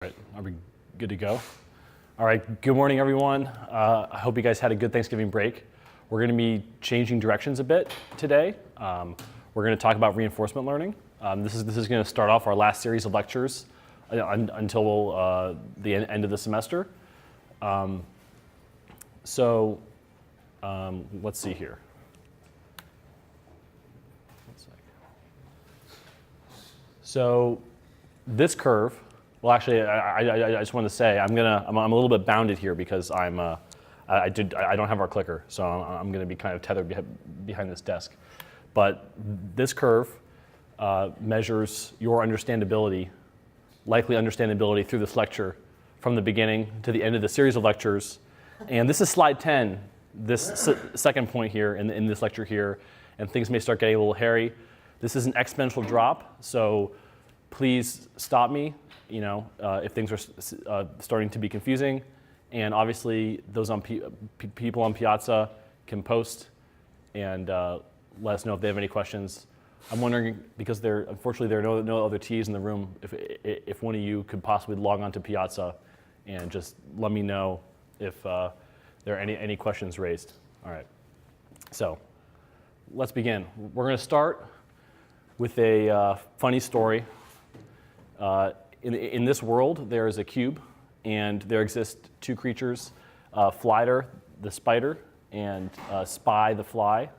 All right, are we good to go? All right, good morning, everyone. I hope you guys had a good Thanksgiving break. We're going to be changing directions a bit today. We're going to talk about reinforcement learning. This is going to start off our last series of lectures until the end of the semester. Let's see here. So this curve. Well, actually, I just want to say I'm a little bit bounded here because I don't have our clicker, so I'm going to be kind of tethered behind this desk. But this curve measures your likely understandability through this lecture from the beginning to the end of the series of lectures. And this is slide 10, this second point here in this lecture here, and things may start getting a little hairy. This is an exponential drop, so please stop me. If things are starting to be confusing, and obviously those people on Piazza can post and let us know if they have any questions. I'm wondering, because unfortunately there are no other Ts in the room, if one of you could possibly log on to Piazza and just let me know if there are any questions raised. All right, so let's begin. We're going to start with a funny story. In this world, there is a cube, and there exist two creatures, Flider, the spider, and Spy, the fly.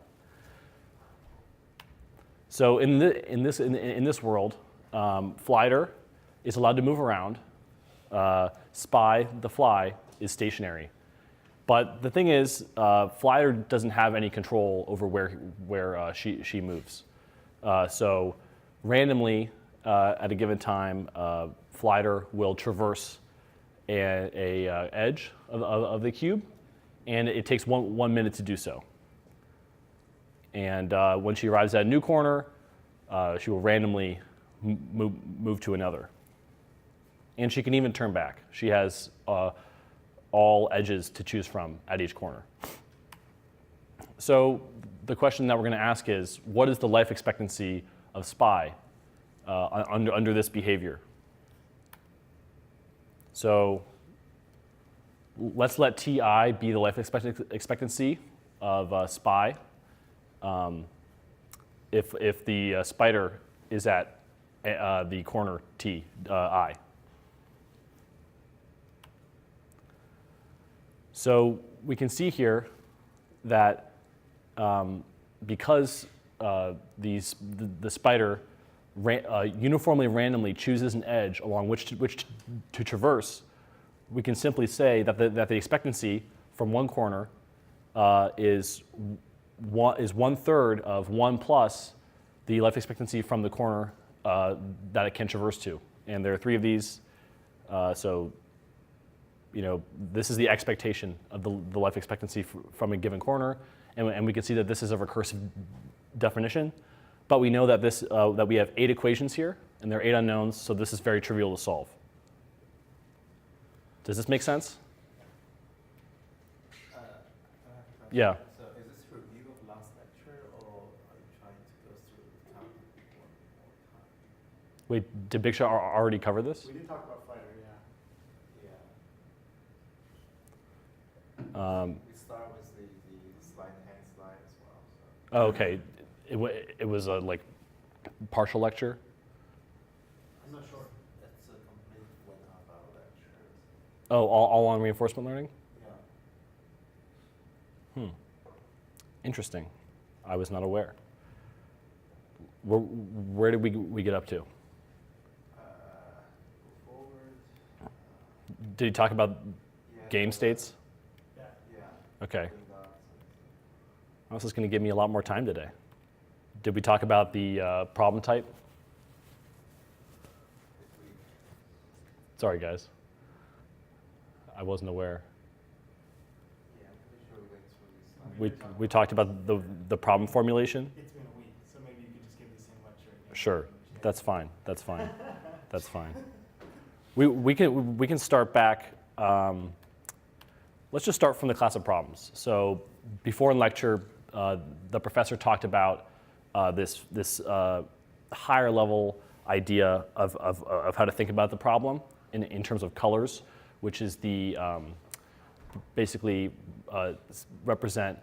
So in this world, Flider is allowed to move around. Spy, the fly, is stationary. But the thing is, Flider doesn't have any control over where she moves. So randomly, at a given time, Flider will traverse a edge of the cube, and it takes one minute to do so. And when she arrives at a new corner, she will randomly move to another. And she can even turn back. She has all edges to choose from at each corner. So the question that we're going to ask is, what is the life expectancy of Spy under this behavior? So let's let Ti be the life expectancy of Spy if the spider is at the corner I. So we can see here that because the spider uniformly randomly chooses an edge along which to traverse, we can simply say that the expectancy from one corner is 1/3 of 1 plus the life expectancy from the corner that it can traverse to. And there are 3 of these, so this is the expectation of the life expectancy from a given corner, and we can see that this is a recursive definition. But we know that that we have 8 equations here, and there are 8 unknowns, so this is very trivial to solve. Does this make sense? Yeah. So is this a review of last lecture, or are you trying to go through the topic one more time? Wait, did Big Shot already cover this? We did talk about Flider, Yeah. We start with the slide hand slide as well. So. Oh, okay. It was a partial lecture. I'm not sure. It's a complete 1.5 hour lecture. Oh, all on reinforcement learning? Yeah. Interesting. I was not aware. Where did we get up to? Go forward. Did he talk about game states? Yeah. Yeah. Okay. Well, this is going to give me a lot more time today. Did we talk about the problem type? Sorry, guys. I wasn't aware. Yeah, I'm pretty sure we went through these slides. We talked about the problem formulation? It's been a week, so maybe you could just give the same lecture again. Sure. That's fine. That's fine. That's fine. We can start back. Let's just start from the class of problems. So before in lecture, the professor talked about this higher level idea of how to think about the problem. in terms of colors, which is the basically represent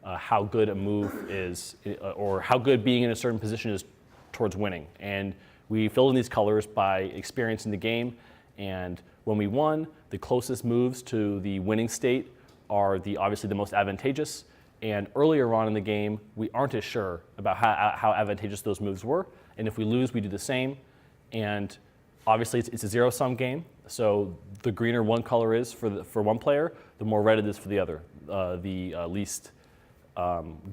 how good a move is, or how good being in a certain position is towards winning. And we filled in these colors by experience in the game, and when we won, the closest moves to the winning state are obviously the most advantageous. And earlier on in the game, we aren't as sure about how advantageous those moves were. And if we lose, we do the same. And obviously, it's a zero-sum game. So the greener one color is for one player, the more red it is for the other, the least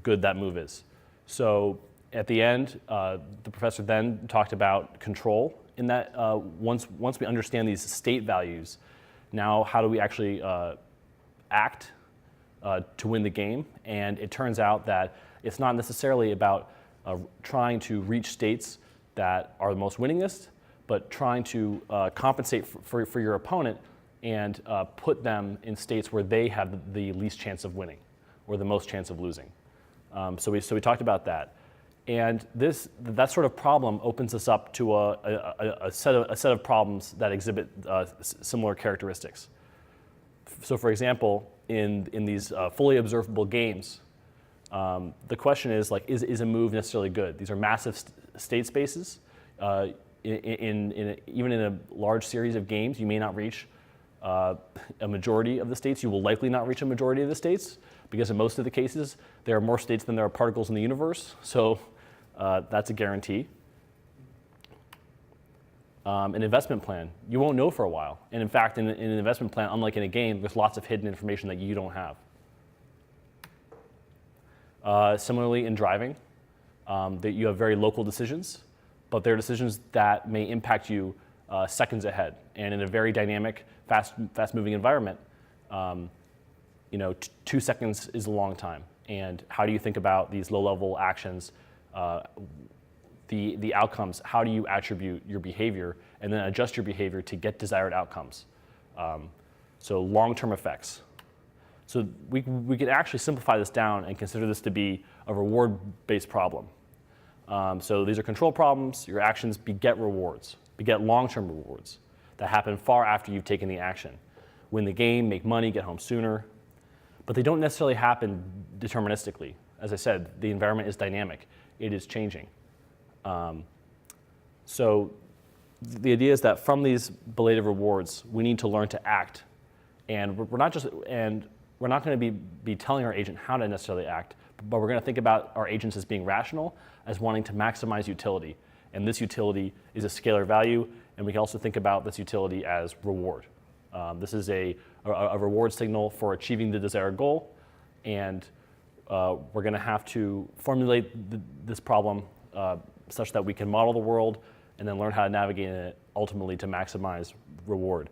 good that move is. So at the end, the professor then talked about control. In that, once we understand these state values, now how do we actually act to win the game? And it turns out that it's not necessarily about trying to reach states that are the most winningest, but trying to compensate for your opponent and put them in states where they have the least chance of winning or the most chance of losing. So we talked about that. And that sort of problem opens us up to a set of problems that exhibit similar characteristics. So for example, in these fully observable games, the question is, like, is a move necessarily good? These are massive state spaces. Even in a large series of games, you may not reach a majority of the states. You will likely not reach a majority of the states, because in most of the cases, there are more states than there are particles in the universe. So that's a guarantee. An investment plan, you won't know for a while. And in fact, in an investment plan, unlike in a game, there's lots of hidden information that you don't have. Similarly, in driving, that you have very local decisions, but they're decisions that may impact you seconds ahead. And in a very dynamic, fast-moving environment, 2 seconds is a long time. And how do you think about these low-level actions? The outcomes, how do you attribute your behavior and then adjust your behavior to get desired outcomes? So long-term effects. So we could actually simplify this down and consider this to be a reward-based problem. So these are control problems. Your actions beget rewards, beget long-term rewards that happen far after you've taken the action. Win the game, make money, get home sooner. But they don't necessarily happen deterministically. As I said, the environment is dynamic. It is changing. So the idea is that from these belated rewards, we need to learn to act. And we're not going to be telling our agent how to necessarily act, but we're going to think about our agents as being rational, as wanting to maximize utility. And this utility is a scalar value, and we can also think about this utility as reward. This is a reward signal for achieving the desired goal, and we're going to have to formulate this problem such that we can model the world and then learn how to navigate it ultimately to maximize reward.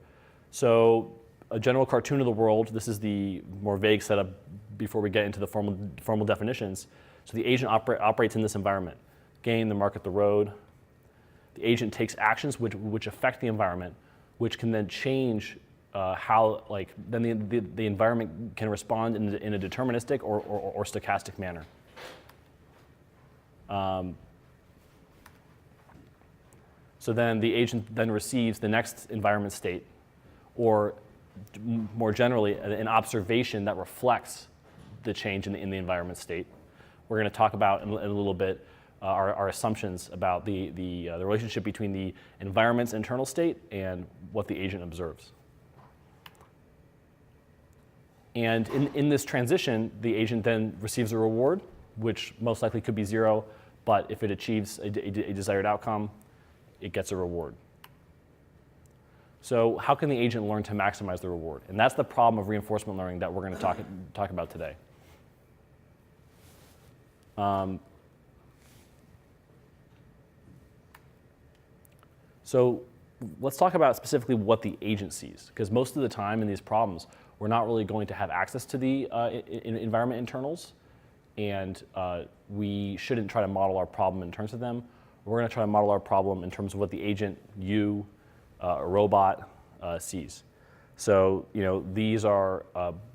So a general cartoon of the world, this is the more vague setup before we get into the formal definitions. So the agent operates in this environment. Game, the market, the road. The agent takes actions which affect the environment, which can then change how, then the environment can respond in a deterministic or stochastic manner. So then the agent then receives the next environment state, or more generally, an observation that reflects the change in the environment state. We're going to talk about in a little bit our assumptions about the relationship between the environment's internal state and what the agent observes. And in this transition, the agent then receives a reward, which most likely could be 0, but if it achieves a desired outcome, it gets a reward. So how can the agent learn to maximize the reward? And that's the problem of reinforcement learning that we're going to talk about today. So let's talk about specifically what the agent sees, because most of the time in these problems, we're not really going to have access to the environment internals, and we shouldn't try to model our problem in terms of them. We're going to try to model our problem in terms of what the agent, you, a robot, sees. So these are,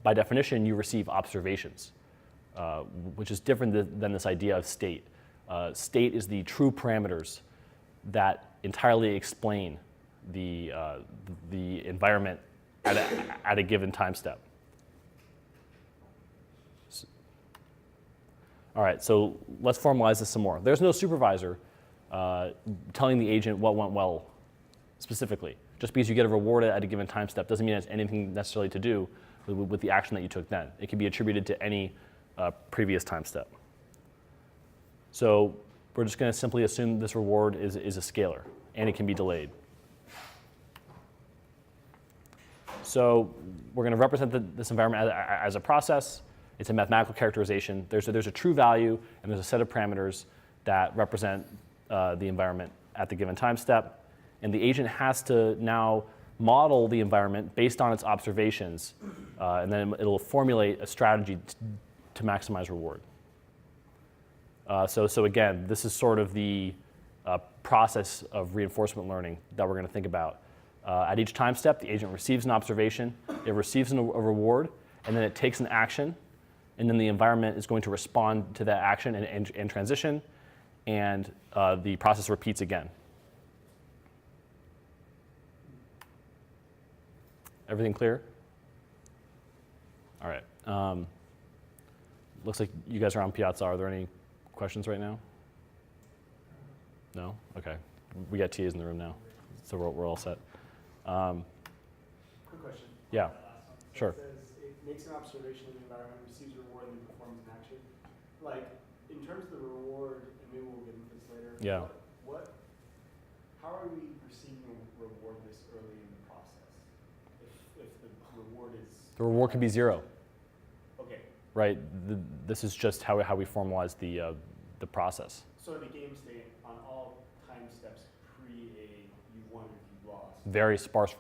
by definition, you receive observations, which is different than this idea of state. State is the true parameters that entirely explain the environment at a given time step. All right, so let's formalize this some more. There's no supervisor telling the agent what went well specifically. Just because you get a reward at a given time step doesn't mean it has anything necessarily to do with the action that you took then. It can be attributed to any previous time step. So we're just going to simply assume this reward is a scalar, and it can be delayed. So we're going to represent this environment as a process. It's a mathematical characterization. There's a true value, and there's a set of parameters that represent the environment at the given time step. And the agent has to now model the environment based on its observations, and then it'll formulate a strategy to maximize reward. So again, this is sort of the process of reinforcement learning that we're going to think about. At each time step, the agent receives an observation, it receives a reward, and then it takes an action, and then the environment is going to respond to that action and transition, and the process repeats again. Everything clear? All right. Looks like you guys are on Piazza. Are there any questions right now? No? Okay. We got TAs in the room now, so we're all set. Quick question. Yeah. Sure. It says it makes an observation of the environment, receives a reward, and then performs an action. Like, in terms of the reward, and maybe we'll get into this later. Yeah. How are we receiving a reward this early in the process? If the reward is... The reward can be 0. Okay. Right? This is just how we formalize the process. So the game state on all time steps pre a you won if you lost. Very sparse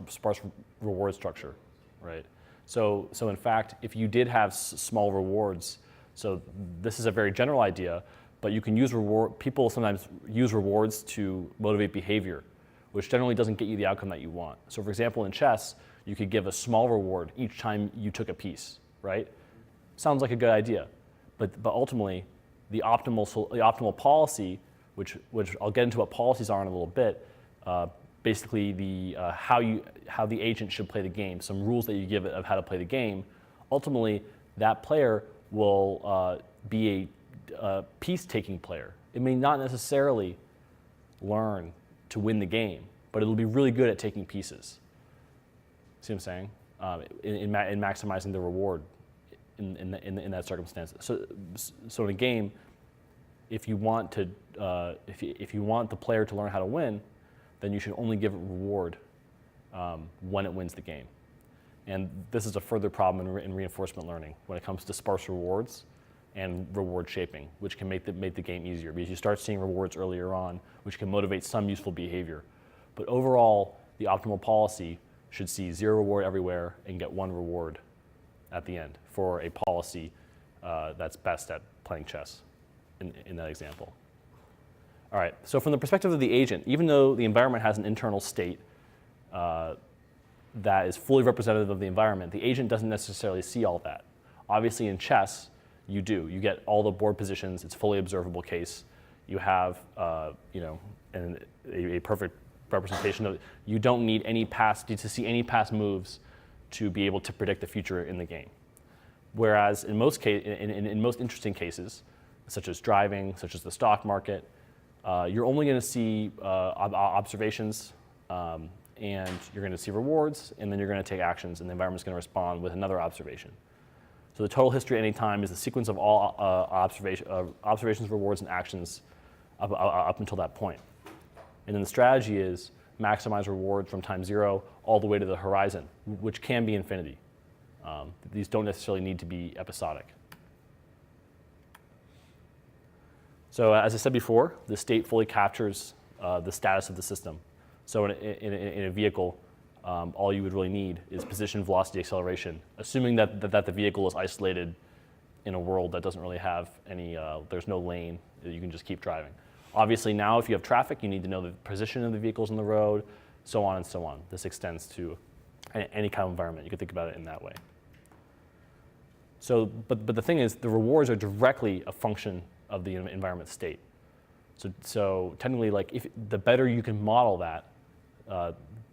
reward structure, right? So in fact, if you did have small rewards, so this is a very general idea, but you can use people sometimes use rewards to motivate behavior, which generally doesn't get you the outcome that you want. So for example, in chess, you could give a small reward each time you took a piece, right? Sounds like a good idea, but ultimately, the optimal policy, which I'll get into what policies are in a little bit, basically how the agent should play the game, some rules that you give it of how to play the game. Ultimately, that player will be a piece-taking player. It may not necessarily learn to win the game, but it'll be really good at taking pieces. See what I'm saying? In maximizing the reward in that circumstance. So in a game, if you want to if you want the player to learn how to win, then you should only give it reward when it wins the game. And this is a further problem in reinforcement learning when it comes to sparse rewards and reward shaping, which can make the game easier because you start seeing rewards earlier on, which can motivate some useful behavior. But overall, the optimal policy should see 0 reward everywhere and get 1 reward at the end for a policy that's best at playing chess in that example. All right, so from the perspective of the agent, even though the environment has an internal state that is fully representative of the environment, the agent doesn't necessarily see all that. Obviously in chess, you do. You get all the board positions, it's a fully observable case. You have a perfect representation of it. You don't need to see any past moves to be able to predict the future in the game. Whereas in most interesting cases, such as driving, such as the stock market, you're only going to see observations, and you're going to see rewards, and then you're going to take actions, and the environment's going to respond with another observation. So the total history at any time is the sequence of all observations, rewards, and actions up until that point. And then the strategy is maximize rewards from time 0 all the way to the horizon, which can be infinity. These don't necessarily need to be episodic. So as I said before, the state fully captures the status of the system. So in a vehicle, all you would really need is position, velocity, acceleration, assuming that the vehicle is isolated in a world that doesn't really have any, there's no lane, you can just keep driving. Obviously now if you have traffic, you need to know the position of the vehicles on the road, so on and so on. This extends to any kind of environment. You can think about it in that way. So, but the thing is, the rewards are directly a function of the environment state. So technically, like the better you can model that,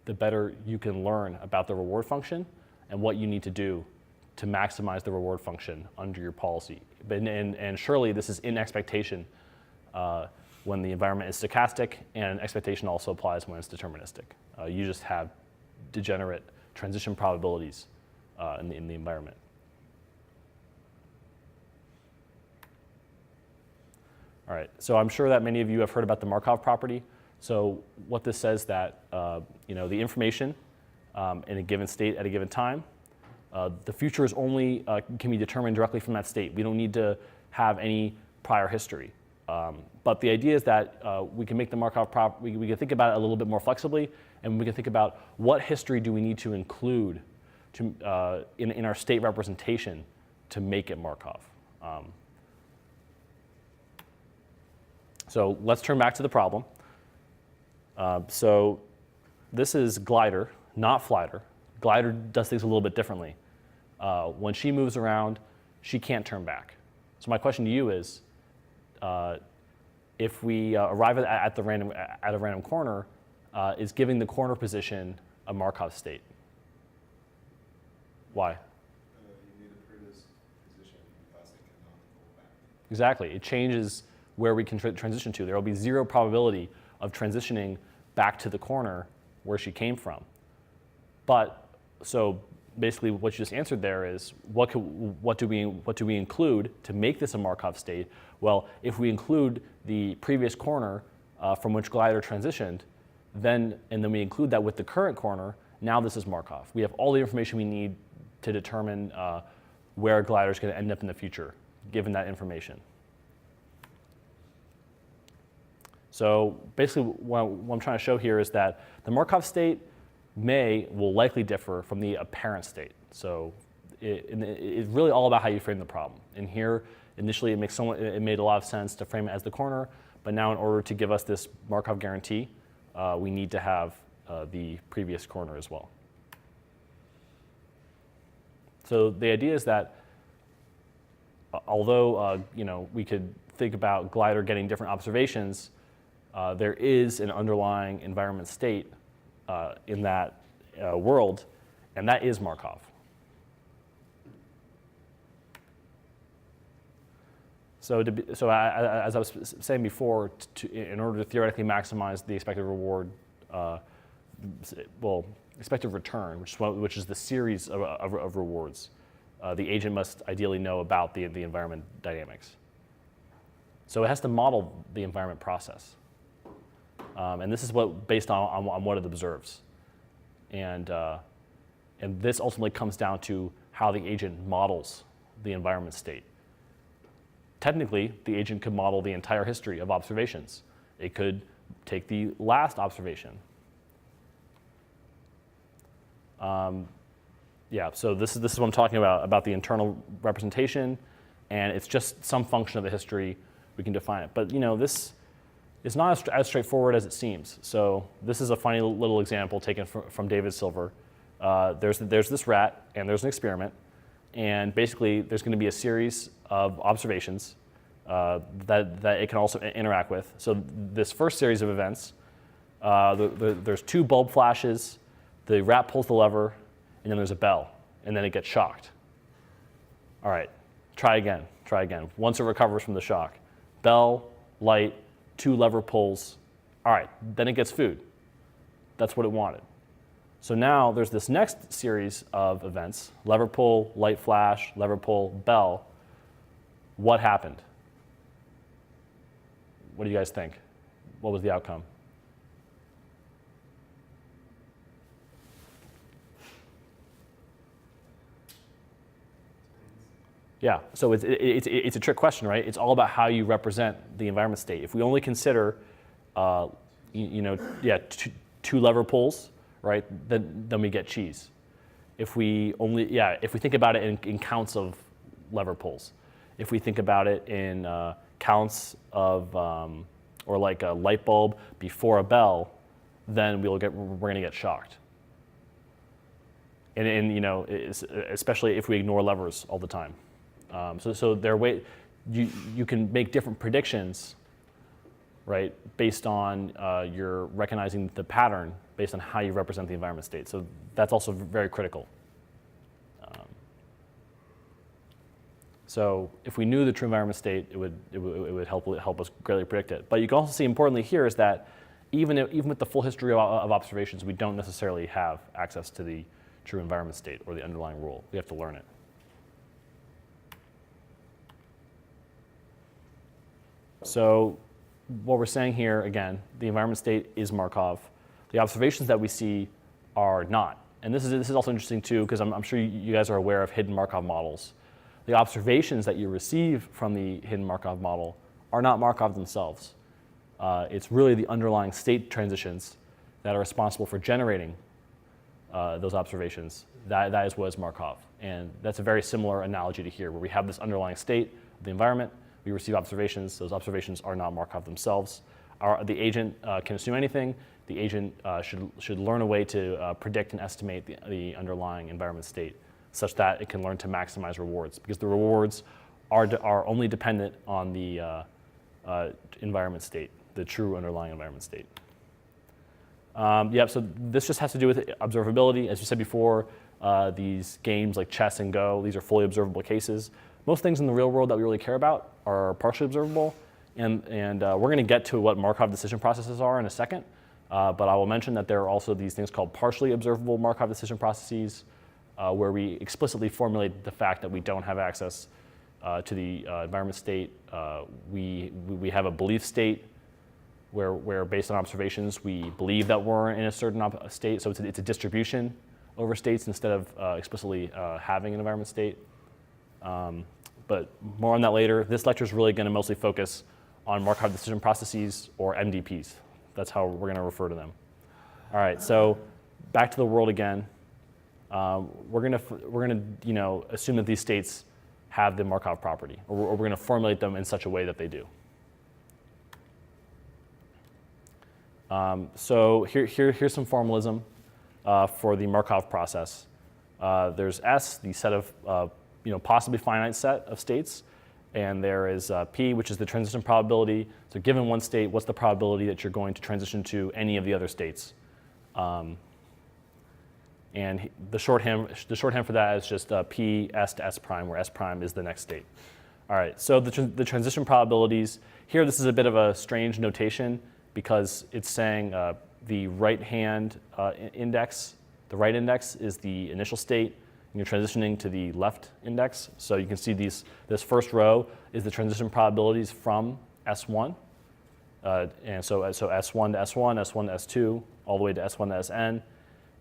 the better you can learn about the reward function and what you need to do to maximize the reward function under your policy. And surely this is in expectation when the environment is stochastic, and expectation also applies when it's deterministic. You just have degenerate transition probabilities in the environment. All right, so I'm sure that many of you have heard about the Markov property. So what this says that the information in a given state at a given time, the future is only can be determined directly from that state. We don't need to have any prior history. But the idea is that we can make the Markov property, we can think about it a little bit more flexibly, and we can think about what history do we need to include to, in our state representation to make it Markov. So let's turn back to the problem. So this is Glider, not Flider. Glider does things a little bit differently. When she moves around, she can't turn back. So my question to you is, if we arrive at a random corner, is giving the corner position a Markov state? Why? You need a previous position because it cannot go back. Exactly. It changes where we can transition to. There will be zero probability of transitioning back to the corner where she came from. But so basically, what you just answered there is what do we include to make this a Markov state? Well, if we include the previous corner from which Glider transitioned, and then we include that with the current corner, now this is Markov. We have all the information we need to determine where Glider is going to end up in the future, given that information. So basically, what I'm trying to show here is that the Markov state will likely differ from the apparent state. So it's really all about how you frame the problem. And here, initially, it made a lot of sense to frame it as the corner, but now in order to give us this Markov guarantee, we need to have the previous corner as well. So the idea is that although we could think about Glider getting different observations, there is an underlying environment state in that world, and that is Markov. So as I was saying before, in order to theoretically maximize the expected reward, expected return, which is the series of rewards, the agent must ideally know about the environment dynamics. So it has to model the environment process. And this is based on what it observes. And this ultimately comes down to how the agent models the environment state. Technically, the agent could model the entire history of observations. It could take the last observation. So this is what I'm talking about the internal representation, and it's just some function of the history. We can define it. But this is not as straightforward as it seems. So this is a funny little example taken from David Silver. There's this rat, and there's an experiment. And basically, there's going to be a series of observations that it can also interact with. So this first series of events, there's 2 bulb flashes, the rat pulls the lever, and then there's a bell, and then it gets shocked. All right, try again. Once it recovers from the shock. Bell, light, 2 lever pulls. All right, then it gets food. That's what it wanted. So now there's this next series of events, lever pull, light flash, lever pull, bell. What happened? What do you guys think? What was the outcome? Yeah, so it's a trick question, right? It's all about how you represent the environment state. If we only consider, 2 lever pulls, right? Then we get cheese. If we think about it in counts of lever pulls, if we think about it in counts of, or like a light bulb before a bell, then we're going to get shocked. And especially if we ignore levers all the time. So there are ways you can make different predictions right, based on you're recognizing the pattern based on how you represent the environment state. So that's also very critical. So if we knew the true environment state, it would help us greatly predict it. But you can also see importantly here is that even with the full history of observations, we don't necessarily have access to the true environment state or the underlying rule. We have to learn it. So what we're saying here, again, the environment state is Markov. The observations that we see are not. And this is also interesting too, because I'm sure you guys are aware of hidden Markov models. The observations that you receive from the hidden Markov model are not Markov themselves. It's really the underlying state transitions that are responsible for generating those observations. That is what is Markov. And that's a very similar analogy to here, where we have this underlying state of the environment. We receive observations. Those observations are not Markov themselves. The agent can assume anything. The agent should learn a way to predict and estimate the underlying environment state, such that it can learn to maximize rewards, because the rewards are only dependent on the environment state, the true underlying environment state. So this just has to do with observability. As you said before, these games like chess and Go, these are fully observable cases. Most things in the real world that we really care about are partially observable, and we're going to get to what Markov decision processes are in a second, but I will mention that there are also these things called partially observable Markov decision processes, where we explicitly formulate the fact that we don't have access to the environment state. We have a belief state where based on observations, we believe that we're in a certain state. So it's a distribution over states instead of explicitly having an environment state. But more on that later. This lecture is really going to mostly focus on Markov decision processes, or MDPs. That's how we're going to refer to them. All right, so back to the world again. We're going to assume that these states have the Markov property, or we're going to formulate them in such a way that they do. So here's some formalism for the Markov process. There's S, the set of possibly finite set of states, and there is P, which is the transition probability. So given one state, what's the probability that you're going to transition to any of the other states? And the shorthand for that is just P S to S prime, where S prime is the next state. All right, so the transition probabilities, here this is a bit of a strange notation because it's saying the right-hand index, the right index is the initial state, and you're transitioning to the left index. So you can see this first row is the transition probabilities from S1. And so S1 to S1, S1 to S2, all the way to S1 to Sn.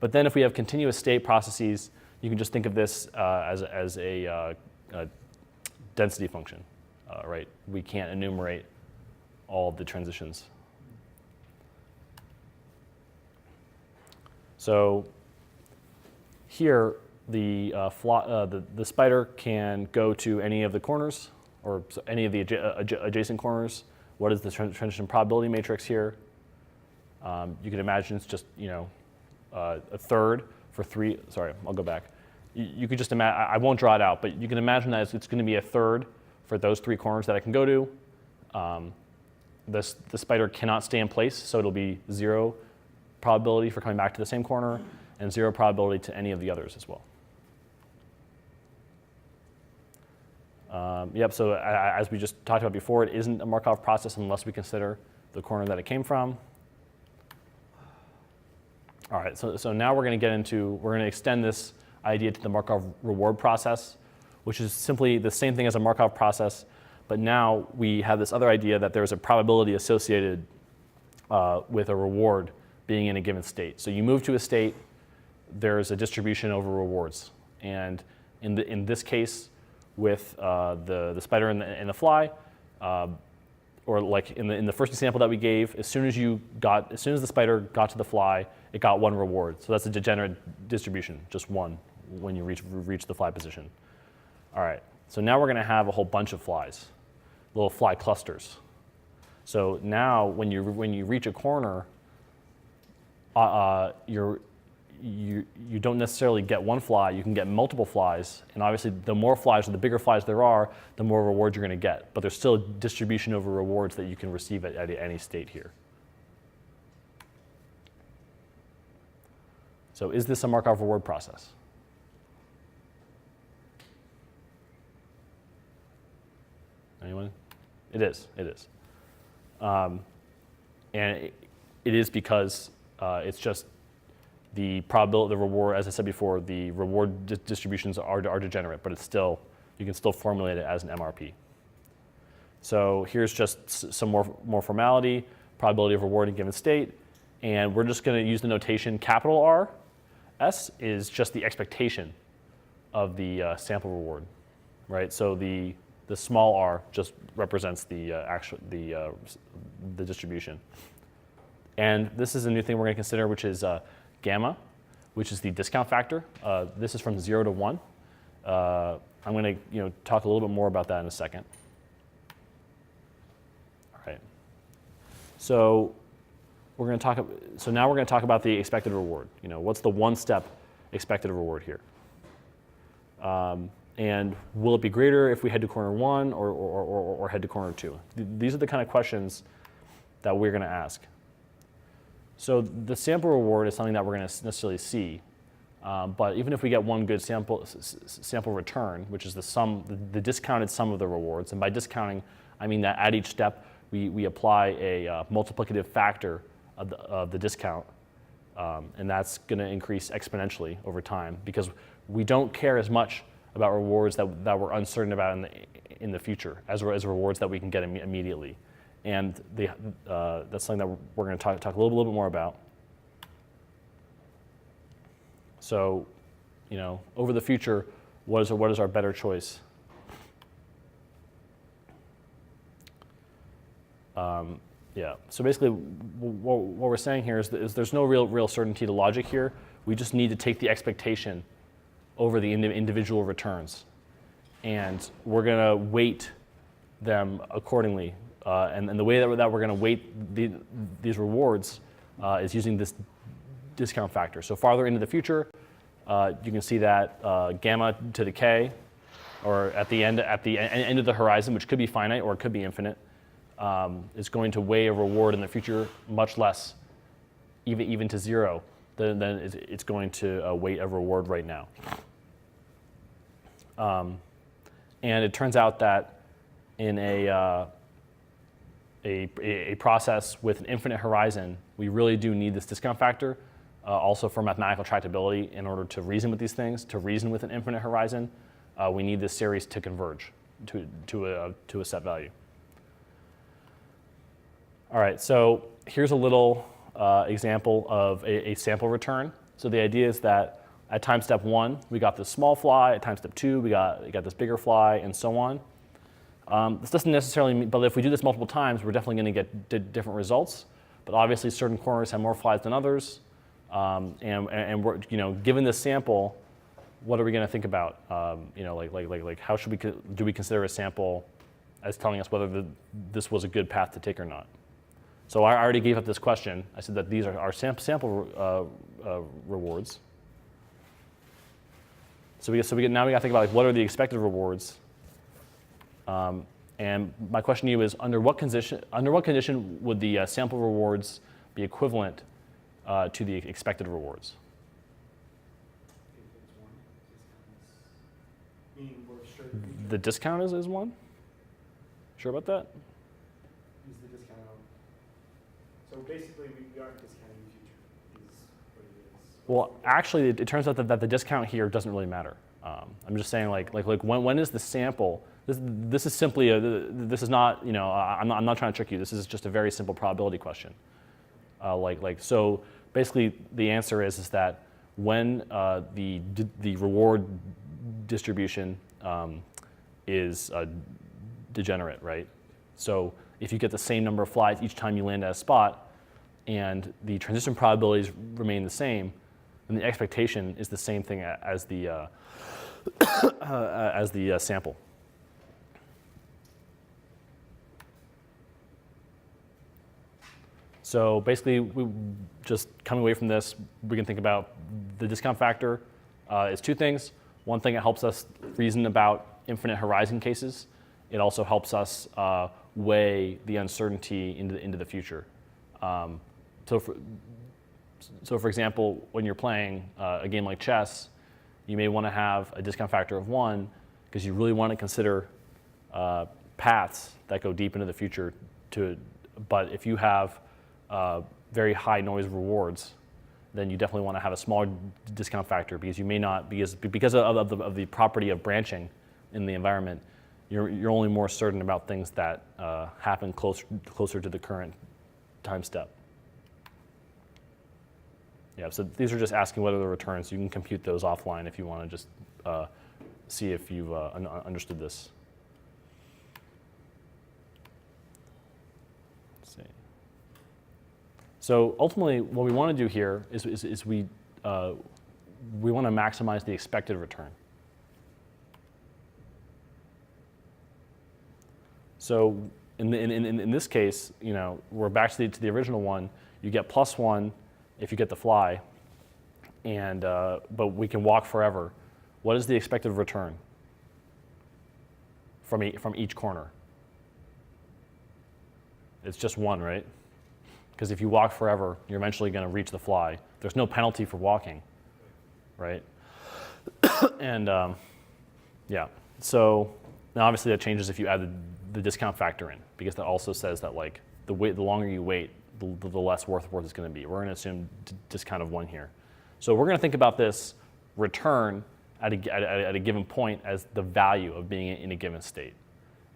But then if we have continuous state processes, you can just think of this as a density function, right? We can't enumerate all of the transitions. So here, the spider can go to any of the corners, or any of the adjacent corners. What is the transition probability matrix here? You can imagine it's just a third for three. Sorry, I'll go back. You could just imagine. I won't draw it out, but you can imagine that it's going to be a third for those three corners that I can go to. The spider cannot stay in place, so it'll be 0 probability for coming back to the same corner, and 0 probability to any of the others as well. So as we just talked about before, it isn't a Markov process unless we consider the corner that it came from. All right, so now we're going to extend this idea to the Markov Reward Process, which is simply the same thing as a Markov process, but now we have this other idea that there's a probability associated with a reward being in a given state. So you move to a state, there's a distribution over rewards. And in this case, with the spider and the fly, or like in the first example that we gave, as soon as the spider got to the fly, it got 1 reward. So that's a degenerate distribution, just 1 when you reach the fly position. All right, so now we're going to have a whole bunch of flies, little fly clusters. So now when you reach a corner, you don't necessarily get one fly, you can get multiple flies, and obviously the more flies or the bigger flies there are, the more rewards you're going to get. But there's still a distribution over rewards that you can receive at any state here. So is this a Markov reward process? Anyone? It is. It is. And it is because it's just the probability, the reward, as I said before, the reward distributions are degenerate, but it's still, you can still formulate it as an MRP. So here's just some more formality, probability of reward in a given state, and we're just going to use the notation capital R. S is just the expectation of the sample reward, right? So the small r just represents the the distribution. And this is a new thing we're going to consider, which is gamma, which is the discount factor. This is from 0 to 1. I'm going to talk a little bit more about that in a second. All right. So we're going to talk. So now we're going to talk about the expected reward. What's the one-step expected reward here? And will it be greater if we head to corner 1 or head to corner 2? These are the kind of questions that we're going to ask. So the sample reward is something that we're going to necessarily see. But even if we get one good sample return, which is the discounted sum of the rewards, and by discounting, I mean that at each step we apply a multiplicative factor of the discount, and that's going to increase exponentially over time because we don't care as much about rewards that we're uncertain about in the future as rewards that we can get immediately. And that's something that we're going to talk a little bit more about. So, over the future, what is our better choice? Yeah. So basically, what we're saying here is there's no real certainty to logic here. We just need to take the expectation over the individual returns, and we're going to weight them accordingly. And the way that we're going to weight these rewards is using this discount factor. So farther into the future, you can see that gamma to the k, or at the end of the horizon, which could be finite or it could be infinite, is going to weigh a reward in the future much less, even to 0, than it's going to weight a reward right now. And it turns out that in a process with an infinite horizon, we really do need this discount factor, also for mathematical tractability in order to reason with these things. To reason with an infinite horizon, we need this series to converge to a set value. All right, so here's a little example of a sample return. So the idea is that at time step 1, we got this small fly. At time step 2, we got this bigger fly, and so on. This doesn't necessarily mean, but if we do this multiple times, we're definitely going to get different results. But obviously, certain corners have more flies than others. And we're, given this sample, what are we going to think about? Like how do we consider a sample as telling us whether this was a good path to take or not? So I already gave up this question. I said that these are our sample rewards. So now we got to think about what are the expected rewards. And my question to you is, under what condition would the sample rewards be equivalent to the expected rewards? Meaning we're sure The discount is 1? Sure about that? use the discount. So basically, we aren't discounting the future, is what it is. Well, actually, it turns out that the discount here doesn't really matter. I'm just saying, like when is the sample? This is simply this is not, I'm not trying to trick you. This is just a very simple probability question. So basically, the answer is that when the reward distribution is degenerate, right? So if you get the same number of flies each time you land at a spot, and the transition probabilities remain the same, then the expectation is the same thing as the sample. So basically, just coming away from this, we can think about the discount factor is two things. One thing, it helps us reason about infinite horizon cases. It also helps us weigh the uncertainty into the future. So for example, when you're playing a game like chess, you may want to have a discount factor of 1 because you really want to consider paths that go deep into the future. But if you have very high noise rewards, then you definitely want to have a smaller discount factor because you may not, because of the property of branching in the environment, you're only more certain about things that happen closer to the current time step. Yeah, so these are just asking what are the returns. You can compute those offline if you want to just see if you've understood this. Let's see. So ultimately, what we want to do here is we want to maximize the expected return. So in this case, we're back to the original one. You get +1 if you get the fly, and but we can walk forever. What is the expected return from each corner? It's just 1, right? Because if you walk forever, you're eventually going to reach the fly. There's no penalty for walking, right? And yeah, so now obviously that changes if you add the discount factor in, because that also says that like the longer you wait, the less worth it's going to be. We're going to assume discount of 1 here. So we're going to think about this return at a given point as the value of being in a given state.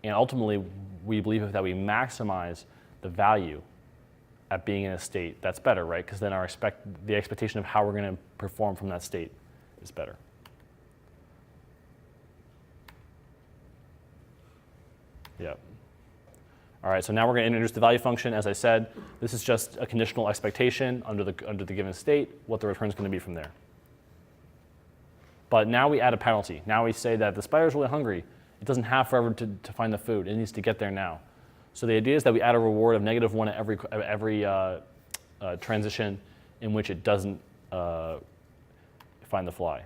And ultimately, we believe that we maximize the value at being in a state that's better, right? Because then the expectation of how we're going to perform from that state is better. Yeah. All right, so now we're going to introduce the value function. As I said, this is just a conditional expectation under the given state, what the return is going to be from there. But now we add a penalty. Now we say that the spider's really hungry. It doesn't have forever to find the food. It needs to get there now. So the idea is that we add a reward of -1 at every transition in which it doesn't find the fly.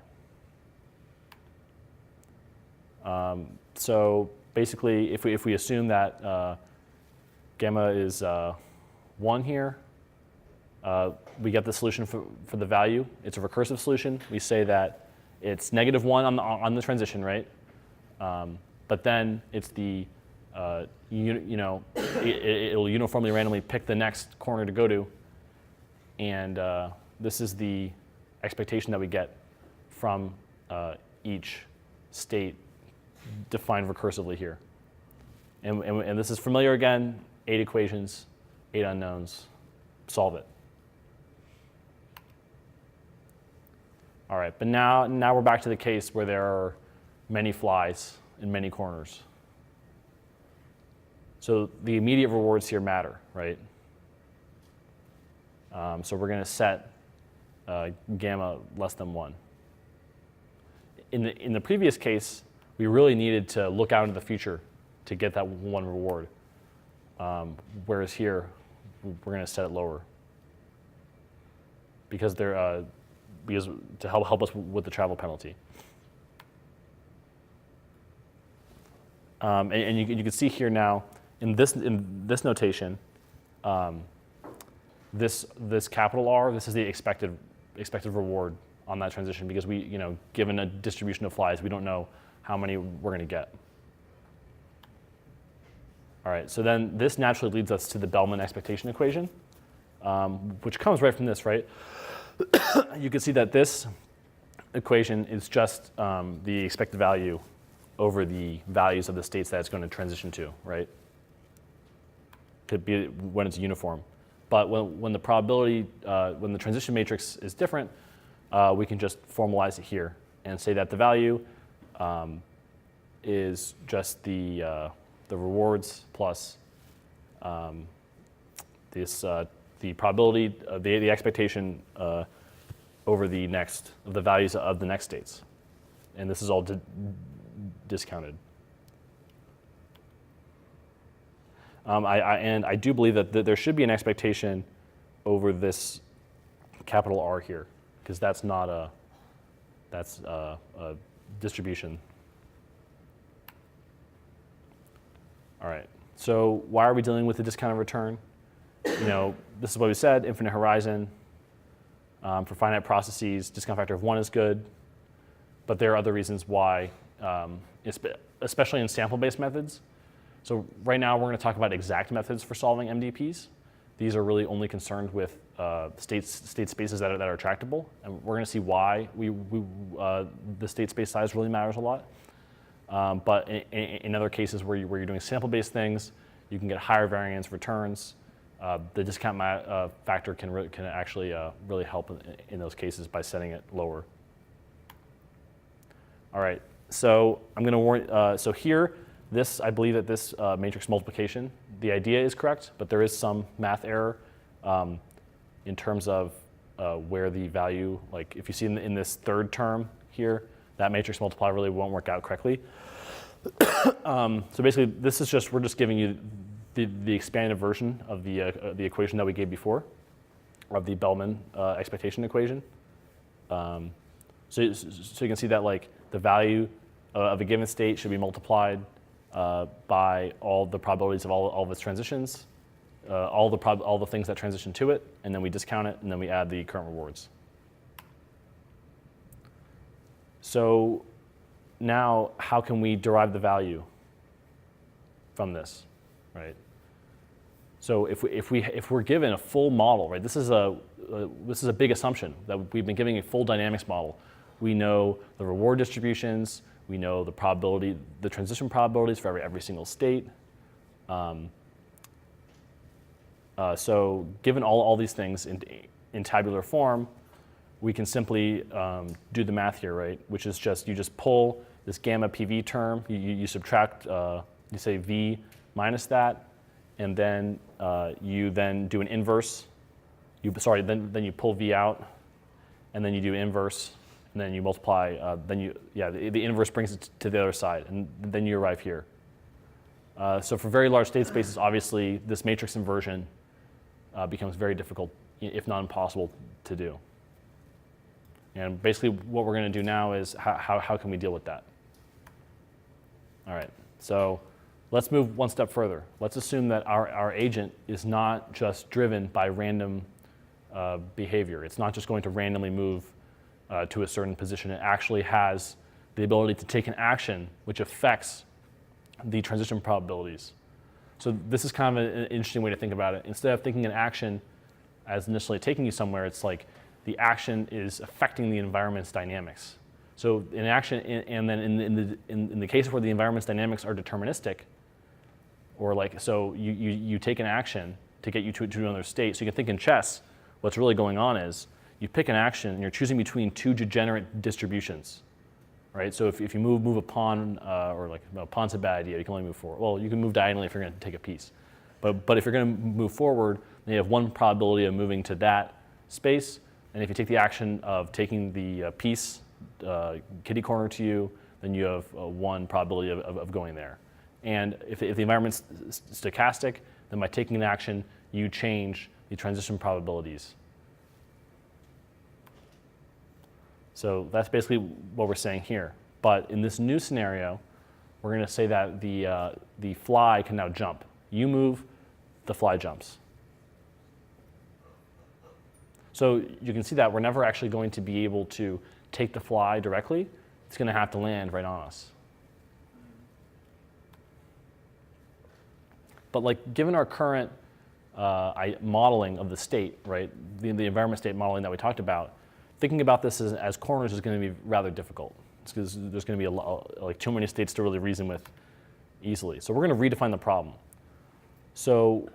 So basically, if we assume that gamma is 1 here, we get the solution for the value. It's a recursive solution. We say that it's -1 on the transition, right? But then it's the it'll uniformly randomly pick the next corner to go to, and this is the expectation that we get from each state defined recursively here. And this is familiar again, 8 equations, 8 unknowns, solve it. All right, but now we're back to the case where there are many flies in many corners. So the immediate rewards here matter, right? So we're going to set gamma less than 1. In the previous case, we really needed to look out into the future to get that 1 reward. Whereas here, we're going to set it lower because to help us with the travel penalty. And you can see here now in this notation, this capital R, this is the expected reward on that transition, because given a distribution of flies, we don't know how many we're going to get. All right, so then this naturally leads us to the Bellman expectation equation, which comes right from this, right? You can see that this equation is just the expected value over the values of the states that it's going to transition to, right? Could be when it's uniform. But when the probability, when the transition matrix is different, we can just formalize it here and say that the value is just the rewards plus the probability of the expectation over the values of the next states, and this is all discounted. And I do believe that there should be an expectation over this capital R here, because that's not a, that's a distribution. All right, so why are we dealing with the discounted return? You know, this is what we said, infinite horizon. For finite processes, discount factor of 1 is good, but there are other reasons why, especially in sample-based methods. So right now we're going to talk about exact methods for solving MDPs. These are really only concerned with state spaces that are tractable, and we're going to see why the state space size really matters a lot. But in other cases where you're doing sample-based things, you can get higher variance returns. The discount factor can actually really help in those cases by setting it lower. All right, so I'm going to warn. So here, I believe that this matrix multiplication, the idea is correct, but there is some math error in terms of where the value, like if you see in this third term here, that matrix multiply really won't work out correctly. So basically, this is just, we're just giving you the expanded version of the equation that we gave before, of the Bellman expectation equation. So you can see that like the value of a given state should be multiplied by all the probabilities of all of its transitions, all the things that transition to it, and then we discount it, and then we add the current rewards. So now, how can we derive the value from this, right? So if we're given a full model, right? This is a big assumption that we've been giving a full dynamics model. We know the reward distributions. We know the probability, the transition probabilities for every single state. So given all these things in tabular form, we can simply do the math here, right? Which is you just pull this gamma PV term, you subtract, you say V minus that, and then you then do an inverse. Then you pull V out, and then you do inverse, and then you multiply. The inverse brings it to the other side, and then you arrive here. So for very large state spaces, obviously, this matrix inversion becomes very difficult, if not impossible, to do. And basically, what we're going to do now is how can we deal with that? All right, so let's move one step further. Let's assume that our agent is not just driven by random behavior. It's not just going to randomly move to a certain position. It actually has the ability to take an action which affects the transition probabilities. So this is kind of an interesting way to think about it. Instead of thinking an action as initially taking you somewhere, it's like the action is affecting the environment's dynamics. So an action, and then in the case where the environment's dynamics are deterministic, or like, so you take an action to get you to another state. So you can think in chess, what's really going on is you pick an action and you're choosing between two degenerate distributions, right? So if you move a pawn, or like a pawn's a bad idea, you can only move forward. Well, you can move diagonally if you're going to take a piece. But if you're going to move forward, then you have one probability of moving to that space. And if you take the action of taking the piece, kitty corner to you, then you have one probability of going there. And if the environment's stochastic, then by taking an action, you change the transition probabilities. So that's basically what we're saying here. But in this new scenario, we're going to say that the fly can now jump. You move, the fly jumps. So you can see that we're never actually going to be able to take the fly directly. It's going to have to land right on us. But like, given our current modeling of the state, right, the environment state modeling that we talked about, thinking about this as corners is going to be rather difficult. It's because there's going to be like too many states to really reason with easily. So we're going to redefine the problem. So,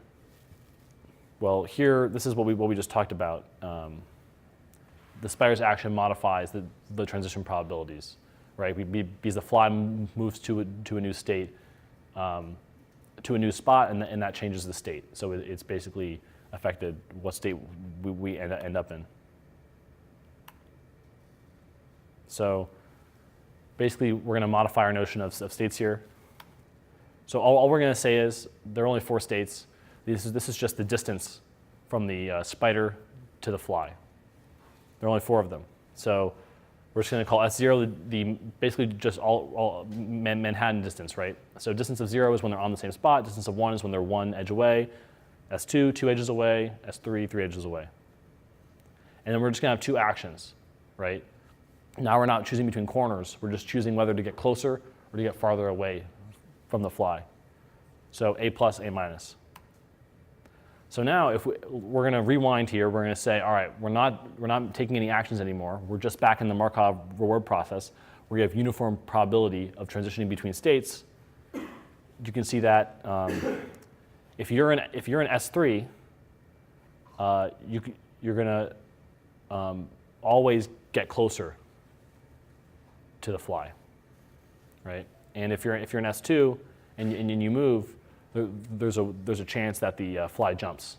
well, here, this is what we just talked about. The spider's action modifies the transition probabilities, right? Because the fly moves to a new state, to a new spot, and that changes the state. So it's basically affected what state we end up in. So basically, we're going to modify our notion of states here. So all we're going to say is there are only 4 states. This is just the distance from the spider to the fly. There are only 4 of them. So we're just going to call S0 basically just all Manhattan distance, right? So distance of 0 is when they're on the same spot. Distance of 1 is when they're 1 edge away. S2, 2 edges away. S3, 3 edges away. And then we're just going to have 2 actions, right? Now we're not choosing between corners. We're just choosing whether to get closer or to get farther away from the fly. So A plus, A minus. So now if we're going to rewind here, we're going to say, all right, we're not taking any actions anymore. We're just back in the Markov reward process where you have uniform probability of transitioning between states. You can see that if you're in S3, you're going to always get closer to the fly, right? And if you're in S2 and you move, there's a chance that the fly jumps.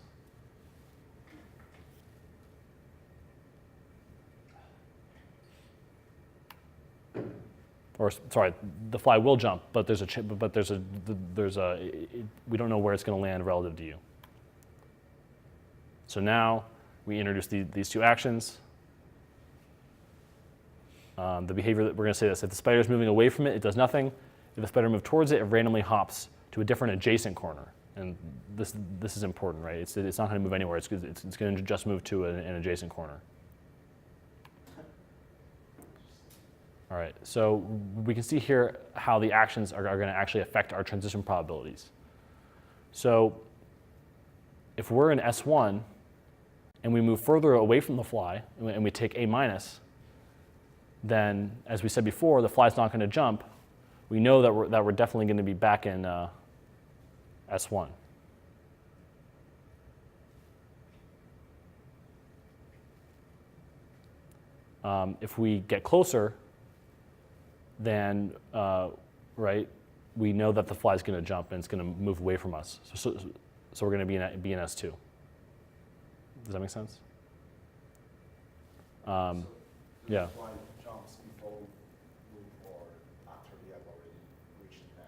Or sorry, the fly will jump, but we don't know where it's going to land relative to you. So now we introduce these 2 actions. The behavior that we're going to say this: if the spider is moving away from it, it does nothing. If the spider moves towards it, it randomly hops to a different adjacent corner. And this is important, right? It's not going to move anywhere. It's going to just move to an adjacent corner. All right, so we can see here how the actions are going to actually affect our transition probabilities. So if we're in S1 and we move further away from the fly and we take A minus, then as we said before, the fly's not going to jump. We know that we're definitely going to be back in S1. If we get closer, then right, we know that the fly's going to jump and it's going to move away from us. So we're going to be in S2. Does that make sense? Yeah. Fly jumps before we move or after we have already reached the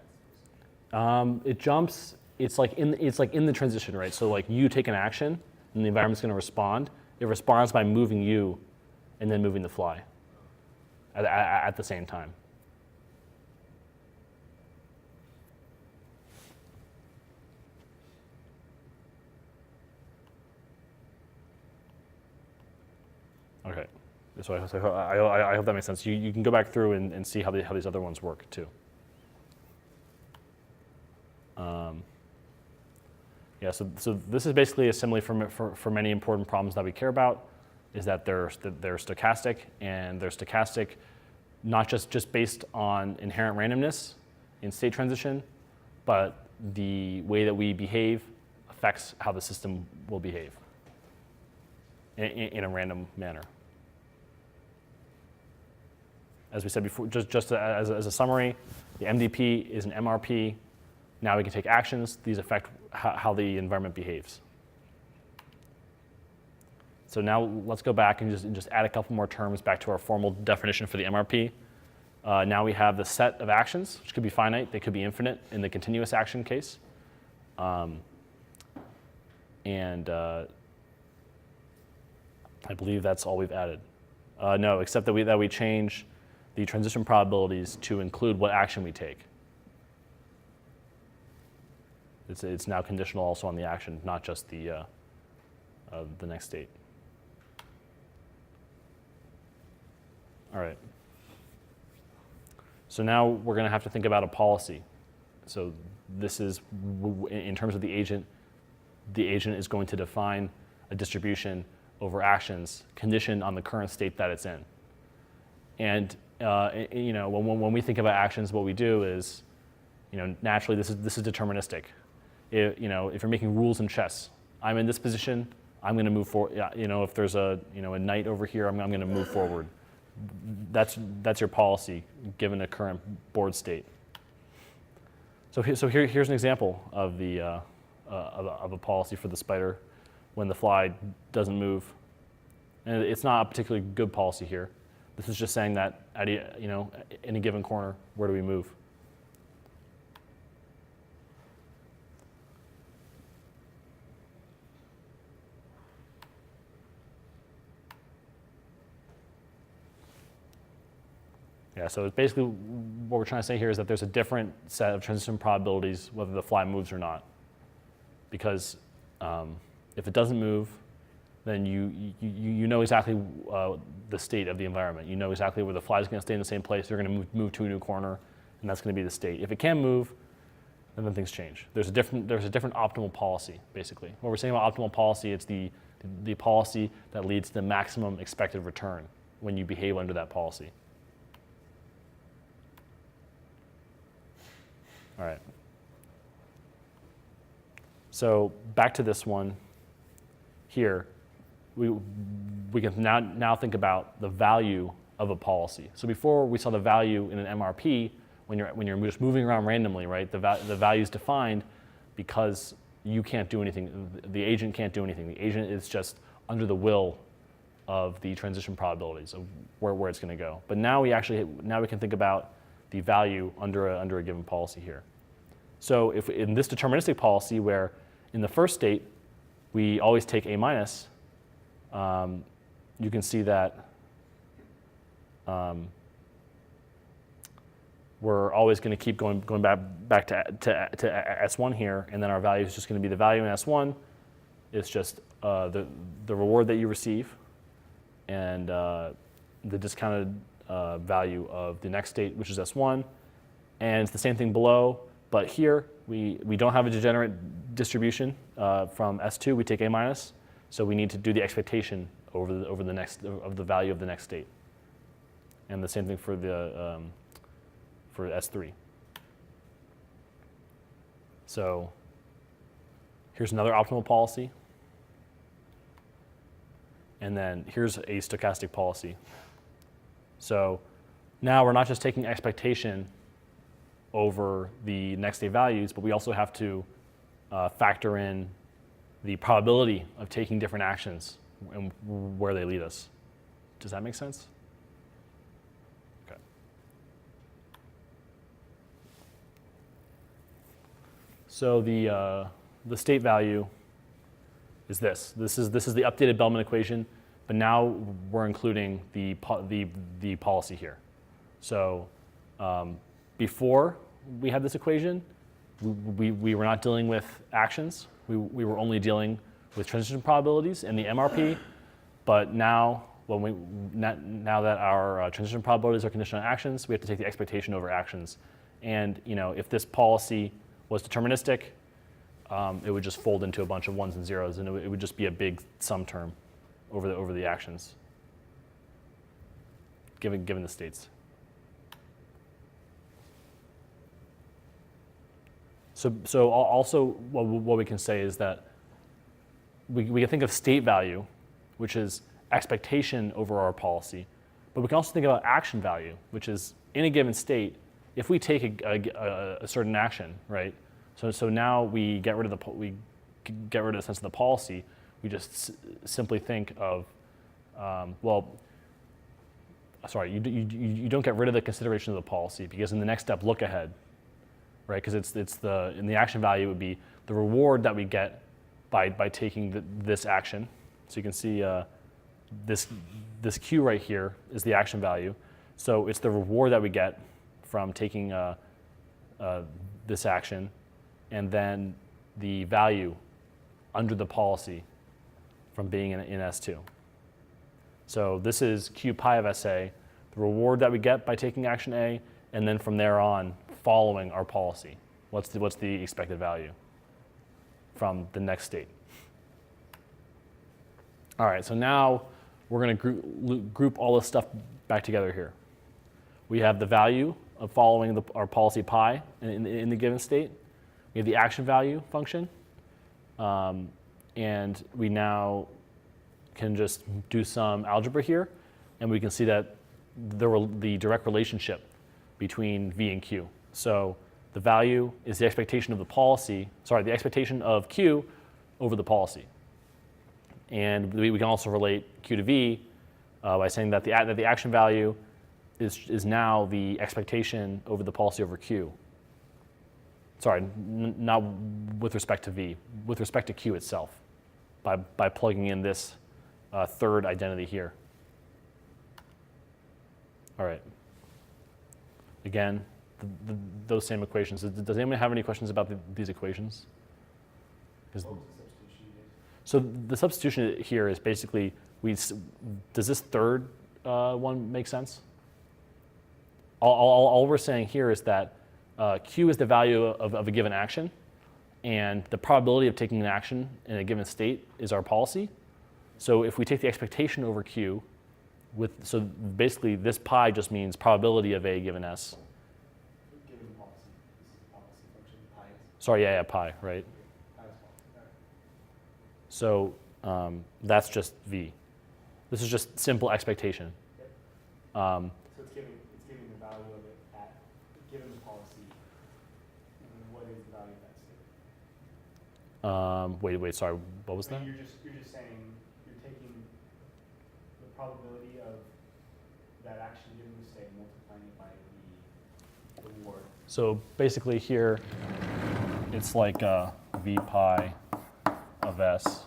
next. It jumps. It's like in the transition, right? So like you take an action, and the environment's going to respond. It responds by moving you, and then moving the fly at the same time. Okay. So I hope that makes sense. You can go back through and see how these other ones work too. Yeah, so this is basically a simile for many important problems that we care about, is that they're stochastic, and they're stochastic not just based on inherent randomness in state transition, but the way that we behave affects how the system will behave in a random manner. As we said before, just as a summary, the MDP is an MRP. Now we can take actions. These affect how the environment behaves. So now let's go back and just add a couple more terms back to our formal definition for the MRP. Now we have the set of actions, which could be finite. They could be infinite in the continuous action case. I believe that's all we've added. No, except that we change the transition probabilities to include what action we take. It's now conditional also on the action, not just the next state. All right. So now we're going to have to think about a policy. So this is, in terms of the agent is going to define a distribution over actions conditioned on the current state that it's in. And when we think about actions, what we do is, naturally this is deterministic. If you're making rules in chess, I'm in this position, I'm going to move forward. If there's a knight over here, I'm going to move forward. That's your policy given the current board state. So here's an example of of a policy for the spider when the fly doesn't move, and it's not a particularly good policy here. This is just saying that at any given corner, where do we move? Yeah, so it's basically what we're trying to say here is that there's a different set of transition probabilities whether the fly moves or not. Because if it doesn't move, then you know exactly the state of the environment. You know exactly where the fly is going to stay in the same place. They're going to move to a new corner, and that's going to be the state. If it can move, then things change. There's a different optimal policy, basically. What we're saying about optimal policy, it's the policy that leads to the maximum expected return when you behave under that policy. All right. So back to this one here. We can now think about the value of a policy. So before we saw the value in an MRP, when you're just moving around randomly, right? The value is defined because you can't do anything. The agent can't do anything. The agent is just under the will of the transition probabilities of where it's going to go. But now we can think about the value under a given policy here. So if in this deterministic policy where in the first state we always take A minus, you can see that we're always going to keep going back to S1 here, and then our value is just going to be the value in S1. It's just the reward that you receive and the discounted value of the next state, which is S1. And it's the same thing below, but here we don't have a degenerate distribution from S2. We take A minus, so we need to do the expectation over the next of the value of the next state. And the same thing for the for S3. So here's another optimal policy. And then here's a stochastic policy. So now we're not just taking expectation over the next state values, but we also have to factor in the probability of taking different actions and where they lead us. Does that make sense? Okay. So the state value is this. This is the updated Bellman equation, but now we're including the policy here. So before we had this equation, we were not dealing with actions. We were only dealing with transition probabilities and the MRP. But now, now that our transition probabilities are conditional on actions, we have to take the expectation over actions. And if this policy was deterministic, it would just fold into a bunch of ones and zeros, and it would just be a big sum term over the actions, given the states. So also what we can say is that we can think of state value, which is expectation over our policy, but we can also think about action value, which is in a given state, if we take a certain action, right? So now we get rid of the sense of the policy. We just simply think of, you don't get rid of the consideration of the policy, because in the next step, look ahead, right? Because in the action value would be the reward that we get by taking this action. So you can see this Q right here is the action value. So it's the reward that we get from taking this action, and then the value under the policy from being in S2. So this is Q pi of SA, the reward that we get by taking action A, and then from there on, following our policy. What's the expected value from the next state? All right, so now we're going to group all this stuff back together here. We have the value of following our policy pi in the given state. We have the action value function, and we now can just do some algebra here, and we can see that the direct relationship between V and Q. So the value is the expectation of the expectation of Q over the policy. And we can also relate Q to V by saying that the action value is now the expectation over the policy over Q. Sorry, not with respect to V, with respect to Q itself, by plugging in this third identity here. All right. again, those same equations. Does anyone have any questions about these equations? 'Cause What was the substitution you did? so the substitution here is basically, does this third one make sense? All we're saying here is that Q is the value of a given action, and the probability of taking an action in a given state is our policy. So if we take the expectation over Q, so basically this pi just means probability of A given S. Given policy. This is policy function, pi is Sorry, yeah, pi, right? pi is policy. All right. So that's just V. This is just simple expectation. Yep. Um, So it's giving the value of it at, given the policy, what is the value of that state? wait, sorry, what was that? You're just saying, you're taking the probability of that action given the state, multiplying it by the reward. So basically here, it's like V pi of S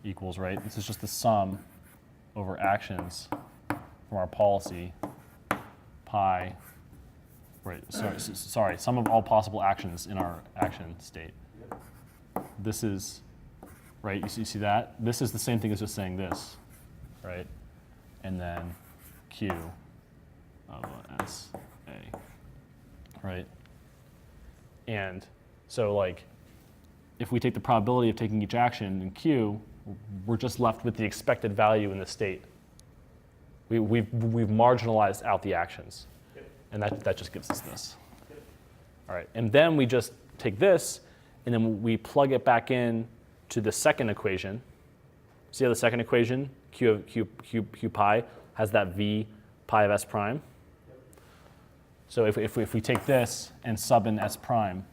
equals, right? This is just the sum over actions from our policy, pi, right, sorry, sum of all possible actions in our action state. This is, right, you see that? This is the same thing as just saying this, right? And then Q of S A, right? And so like, if we take the probability of taking each action in Q, we're just left with the expected value in the state. We've marginalized out the actions. Yep. And that just gives us this. Yep. All right, and then we just take this, and then we plug it back in to the second equation. See how the second equation, Q pi, has that V pi of S prime? Yep. So if we take this and sub in S prime,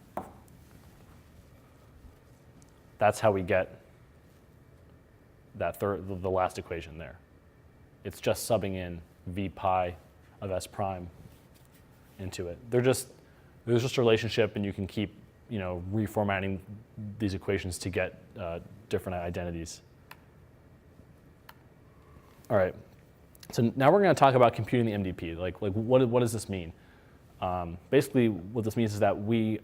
that's how we get that the last equation there. It's just subbing in V pi of S prime into it. There's just a relationship, and you can keep reformatting these equations to get different identities. All right, so now we're going to talk about computing the MDP. Like what does this mean? Basically, what this means is that we,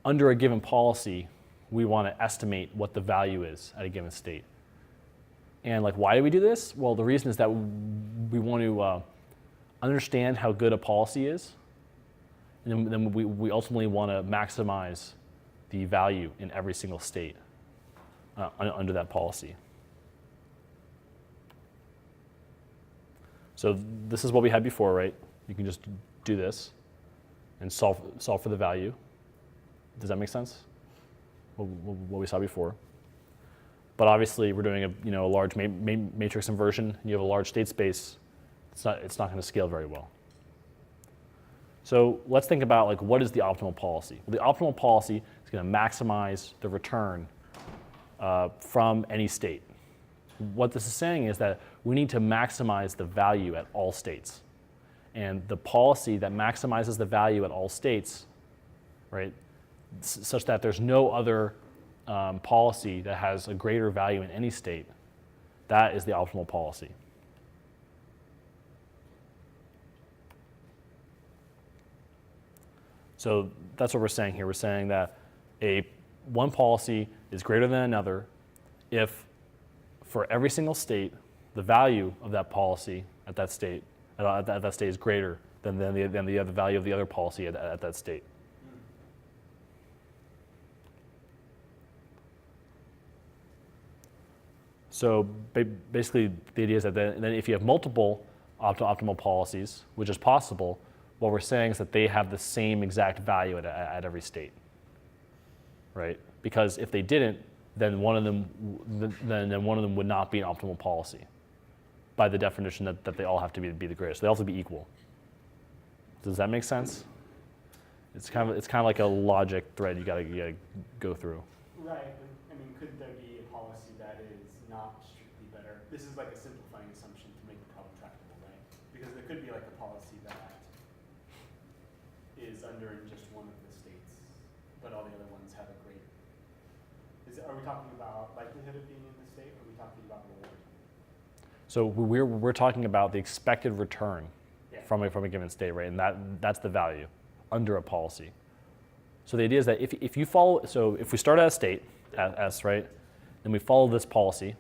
under a given policy, we want to estimate what the value is at a given state. And why do we do this? Well, the reason is that we want to understand how good a policy is, and then we ultimately want to maximize the value in every single state under that policy. So this is what we had before, right? You can just do this and solve for the value. Does that make sense? What we saw before. But obviously, we're doing a large matrix inversion, and you have a large state space. It's not going to scale very well. So let's think about what is the optimal policy. Well, the optimal policy is going to maximize the return from any state. What this is saying is that we need to maximize the value at all states, and the policy that maximizes the value at all states, right, such that there's no other policy that has a greater value in any state, that is the optimal policy. So that's what we're saying here. We're saying that one policy is greater than another if, for every single state, the value of that policy at that state is greater than the other value of the other policy at that state. So basically, the idea is that then if you have multiple optimal policies, which is possible, what we're saying is that they have the same exact value at every state, right? Because if they didn't, then one of them would not be an optimal policy, by the definition that they all have to be the greatest. They all have to be equal. Does that make sense? It's kind of like a logic thread you gotta go through. Right. I mean, could there be a policy that is not strictly better? This is like a simplifying assumption to make the problem tractable, right? Because there could be a policy that is under in just one of the states, but all the other ones have a greater. Are we talking about likelihood of being in the state, or are we talking about reward? So we're talking about the expected return from a given state, right? And that's the value under a policy. So the idea is that if you follow, so if we start at a state, at S, right, then we follow this policy,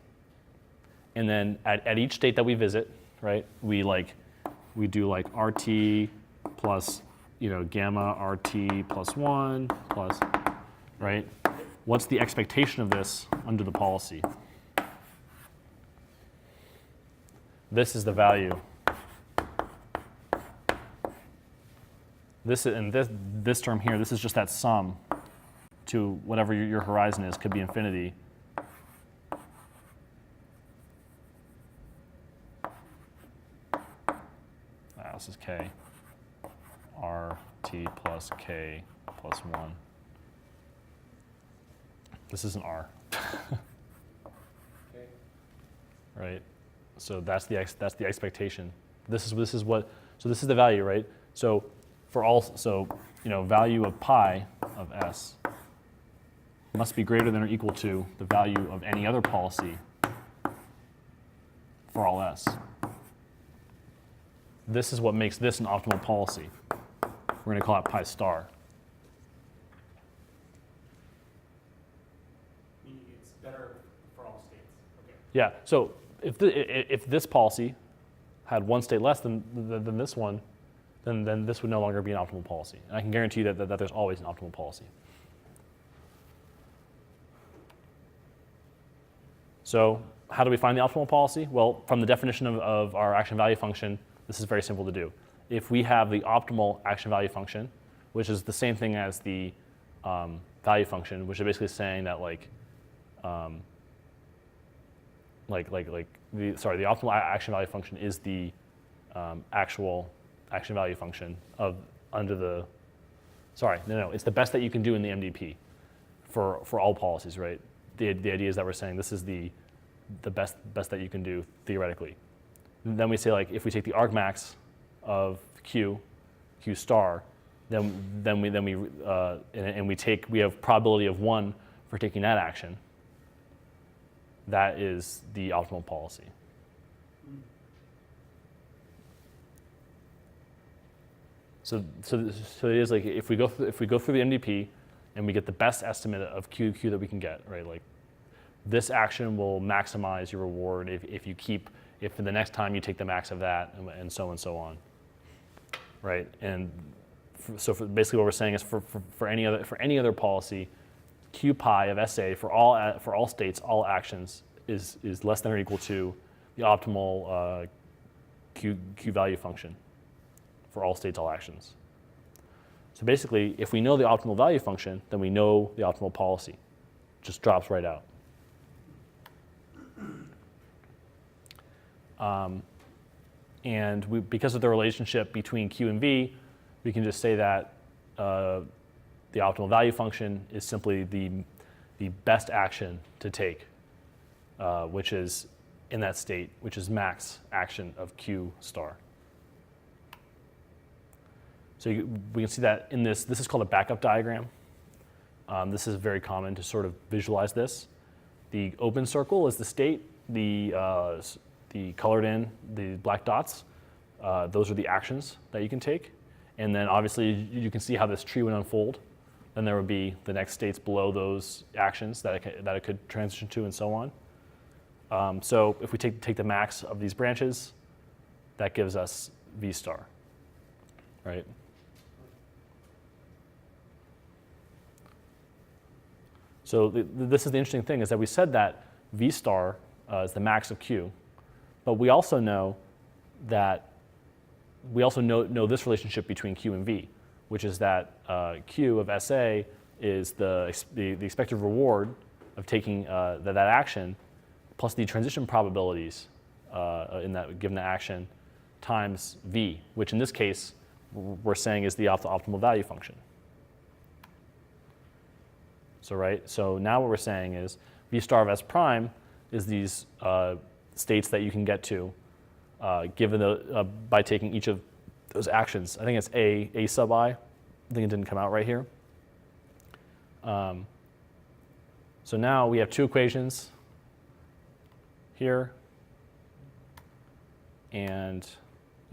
and then at each state that we visit, right, we do like RT plus, gamma RT plus 1 plus, right? What's the expectation of this under the policy? This is the value. This term here, this is just that sum to whatever your horizon is, could be infinity. This is K. RT plus K plus 1. This is an R. Okay. Right? So that's the expectation. This is the value, right? So value of pi of S must be greater than or equal to the value of any other policy for all S. This is what makes this an optimal policy. We're going to call it pi star. Meaning it's better for all states. Okay. Yeah. So if this policy had one state less than this one, then this would no longer be an optimal policy. And I can guarantee you that there's always an optimal policy. So how do we find the optimal policy? Well, from the definition of our action value function, this is very simple to do. If we have the optimal action value function, which is the same thing as the value function, which is basically saying that the optimal action value function is the actual action value function it's the best that you can do in the MDP for all policies, right? The idea is that we're saying this is the best that you can do theoretically. And then we say if we take the argmax of Q star, then we have probability of 1 for taking that action. That is the optimal policy. So it is if we go through the MDP and we get the best estimate of Q that we can get, right? This action will maximize your reward if for the next time you take the max of that, and so on, right? And basically what we're saying is for any other policy, Q pi of SA for all states, all actions is less than or equal to the optimal Q value function for all states, all actions. So basically, if we know the optimal value function, then we know the optimal policy. It just drops right out. Because of the relationship between Q and V, we can just say that the optimal value function is simply the best action to take, which is in that state, which is max action of Q star. So we can see that in this is called a backup diagram. This is very common to sort of visualize this. The open circle is the state. The colored in, the black dots, those are the actions that you can take. And then obviously you can see how this tree would unfold. Then there would be the next states below those actions that it could transition to, and so on. So if we take the max of these branches, that gives us V star, right? So this is the interesting thing, is that we said that V star is the max of Q, but we also know that know this relationship between Q and V, which is that Q of SA is the expected reward of taking that action plus the transition probabilities in that given the action times V, which in this case we're saying is the optimal value function. So now what we're saying is V star of S prime is these states that you can get to given by taking each of those actions. I think it's A sub I. I think it didn't come out right here. So now we have two equations here, and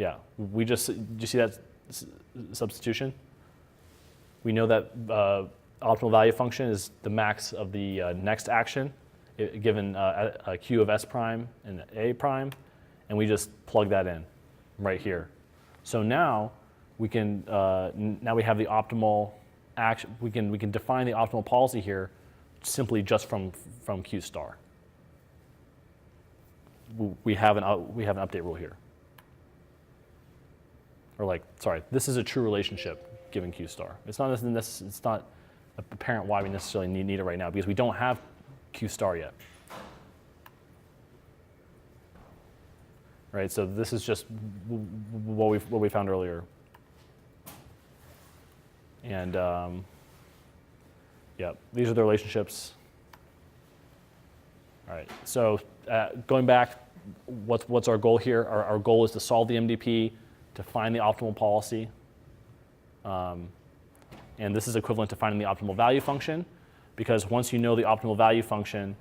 Yeah, we just, do you see that substitution? We know that optimal value function is the max of the next action, given a Q of S prime and A prime, and we just plug that in right here. So now we can, now we have the optimal action, we can define the optimal policy here simply just from Q star. We have an update rule here. Or like, sorry, this is a true relationship given Q star. It's not apparent why we necessarily need it right now because we don't have Q star yet. Right, so this is just what we found earlier. And yeah, these are the relationships. All right, so going back, what's our goal here? Our goal is to solve the MDP, to find the optimal policy. And this is equivalent to finding the optimal value function, because once you know the optimal value function,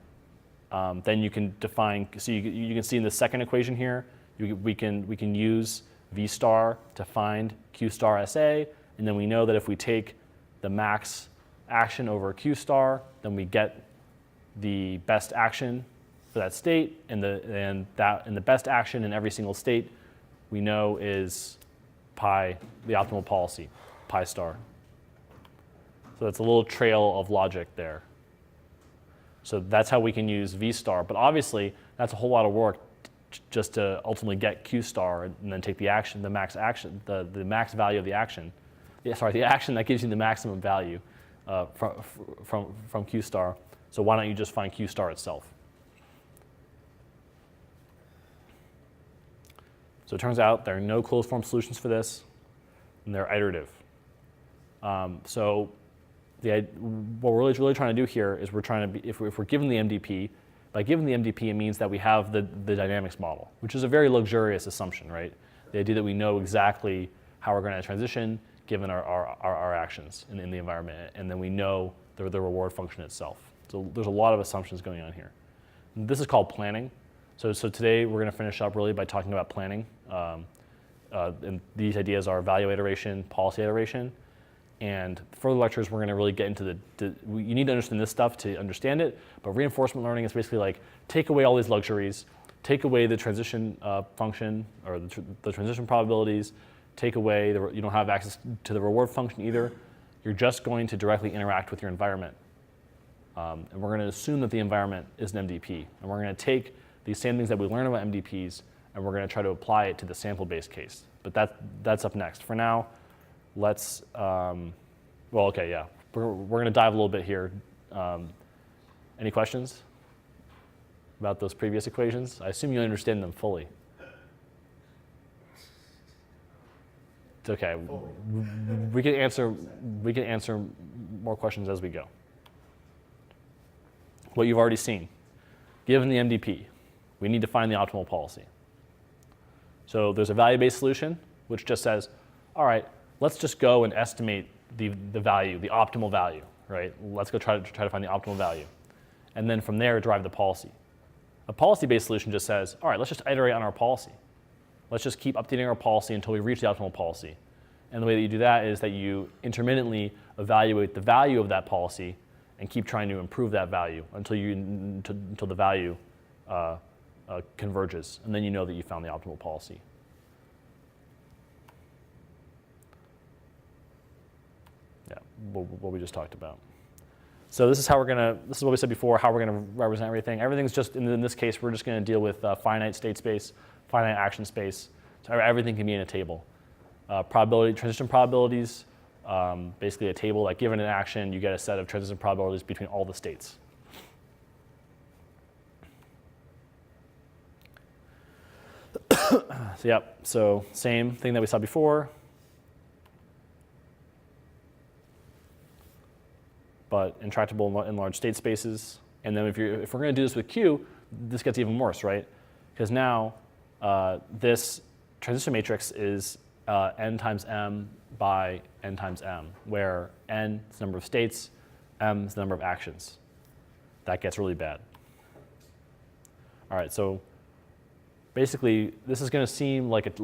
then you can define, so you can see in the second equation here, we can use V star to find Q star SA, and then we know that if we take the max action over Q star, then we get the best action for that state, and the best action in every single state we know is pi, the optimal policy, pi star. So that's a little trail of logic there. So that's how we can use V star, but obviously that's a whole lot of work just to ultimately get Q star and then take the action, the max action, the max value of the action. Yeah, sorry, the action that gives you the maximum value from Q star. So why don't you just find Q star itself? So it turns out there are no closed form solutions for this, and they're iterative. So what we're really trying to do here is we're trying to be, if we're given the MDP, by giving the MDP it means that we have the dynamics model, which is a very luxurious assumption, right? The idea that we know exactly how we're going to transition given our actions in the environment, and then we know the reward function itself. So there's a lot of assumptions going on here. And this is called planning. So today we're going to finish up really by talking about planning. And these ideas are value iteration, policy iteration. And further lectures, we're going to really get into you need to understand this stuff to understand it, but reinforcement learning is basically like take away all these luxuries, take away the transition function or the transition probabilities, take away, you don't have access to the reward function either. You're just going to directly interact with your environment. And we're going to assume that the environment is an MDP. And we're going to take these same things that we learn about MDPs, and we're going to try to apply it to the sample-based case. But that's up next. For now, let's, well, okay, yeah. We're going to dive a little bit here. Any questions about those previous equations? I assume you understand them fully. It's okay. We can answer more questions as we go. What you've already seen. Given the MDP, we need to find the optimal policy. So there's a value-based solution, which just says, all right, let's just go and estimate the value, the optimal value, right? Let's go try to find the optimal value. And then from there, derive the policy. A policy-based solution just says, all right, let's just iterate on our policy. Let's just keep updating our policy until we reach the optimal policy. And the way that you do that is that you intermittently evaluate the value of that policy and keep trying to improve that value until the value converges. And then you know that you found the optimal policy. Yeah, what we just talked about. So this is how this is what we said before, how we're going to represent everything. Everything's just, in this case, we're just going to deal with finite state space, finite action space. So everything can be in a table. Transition probabilities, basically a table that given an action, you get a set of transition probabilities between all the states. So yep, so same thing that we saw before, but intractable in large state spaces. And then if we're going to do this with Q, this gets even worse, right? Because now this transition matrix is n times m by n times m, where n is the number of states, m is the number of actions. That gets really bad. All right, so basically, this is going to seem like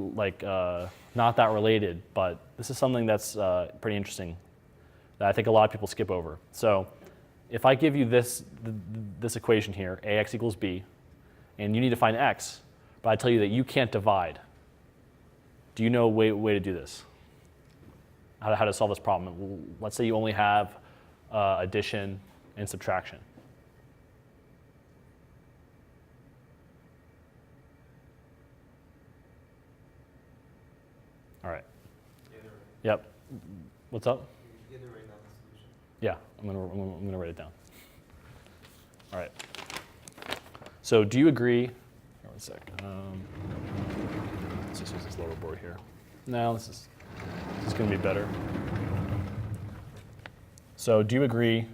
not that related, but this is something that's pretty interesting that I think a lot of people skip over. So if I give you this equation here, ax equals b, and you need to find x, but I tell you that you can't divide, do you know a way to do this? How to solve this problem? Let's say you only have addition and subtraction. All right. Yep. What's up? Either way, not the solution. Yeah, I'm gonna write it down. All right. So do you agree? Here, one sec. Let's just use this lower board here. No, this is gonna be better. So do you agree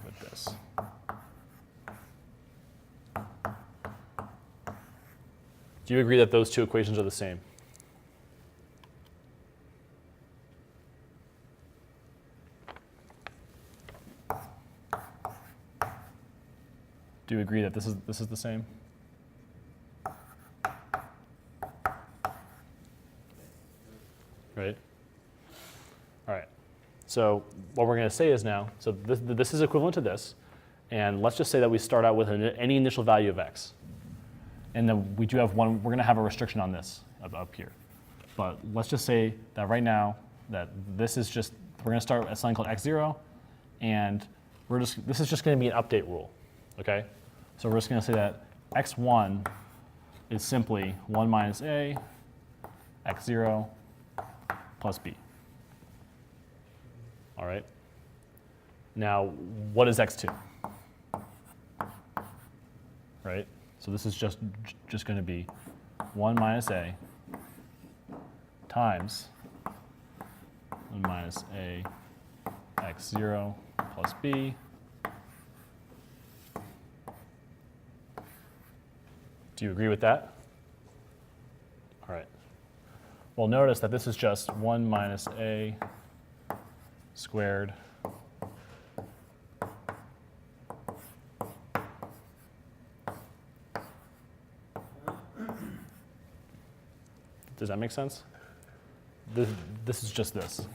with this? Do you agree that those two equations are the same? Do you agree that this is the same? Right? All right. So what we're going to say is now, so this is equivalent to this, and let's just say that we start out with any initial value of x. And then we do have one, we're going to have a restriction on this up here. But let's just say that right now, that this is just, we're going to start at something called x0, and this is just going to be an update rule, okay? So we're just going to say that x1 is simply 1 minus a, x0 plus b. All right? Now, what is x2? Right? So this is just going to be 1 minus a times 1 minus a x0 plus b. Do you agree with that? All right. Well, notice that this is just 1 minus a squared Does that make sense? This is just this.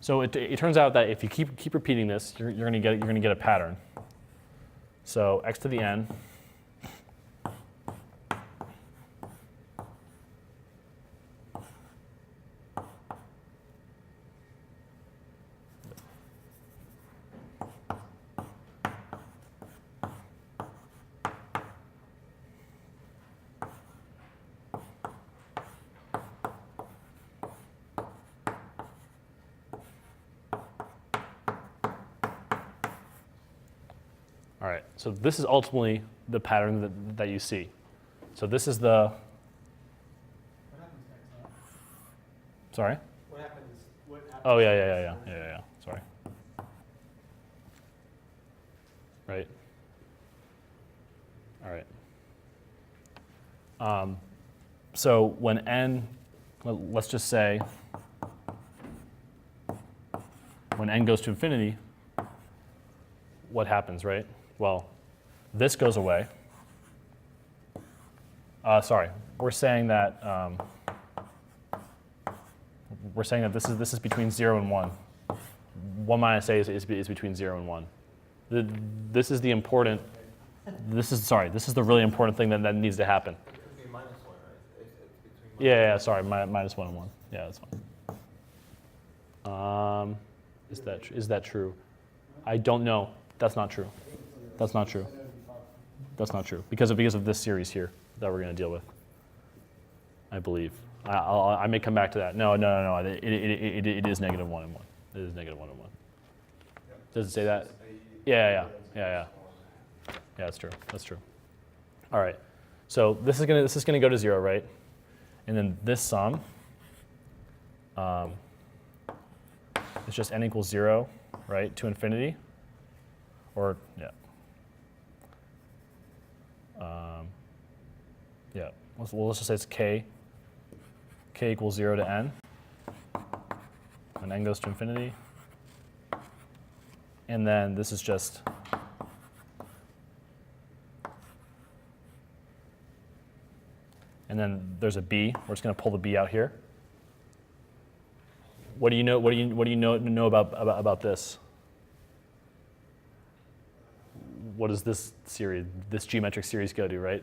So it turns out that if you keep repeating this, you're going to get a pattern. So x to the n All right, so this is ultimately the pattern that you see. So this is the, What happens next? sorry? What happens? What happens Oh, yeah, sorry. Right. All right. So when n, let's just say, when n goes to infinity, what happens, right? Well, this goes away. Sorry, we're saying that this is between 0 and 1. 1 minus a is between 0 and 1. This is the important. This is the really important thing that needs to happen. It could be minus 1, right? It's between Yeah, sorry, minus 1 and 1. Yeah, that's fine. Is that true? I don't know. That's not true. That's not true. That's not true because of this series here that we're going to deal with. I believe. I may come back to that. No. It is negative 1 and 1. It is negative 1 and 1. Does it say that? Yeah. Yeah, that's true. That's true. All right. So this is gonna go to 0, right? And then this sum is just n equals 0, right, to infinity. Or yeah. Yeah. Let's just say it's k. K equals 0 to n. When n goes to infinity. And then this is just and then there's a B. We're just going to pull the B out here. What do you know? What do you know about this? What does this series, this geometric series, go to? Right?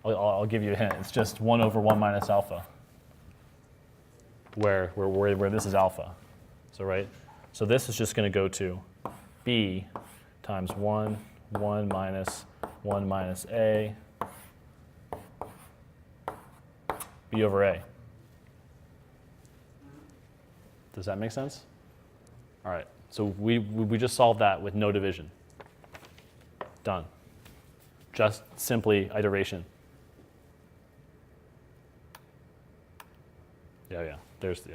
I'll give you a hint. It's just 1 over 1 minus alpha, where this is alpha. So right. So this is just going to go to B times 1 minus A, B over A. Does that make sense? All right, so we just solved that with no division. Done. Just simply iteration. Yeah, there's the,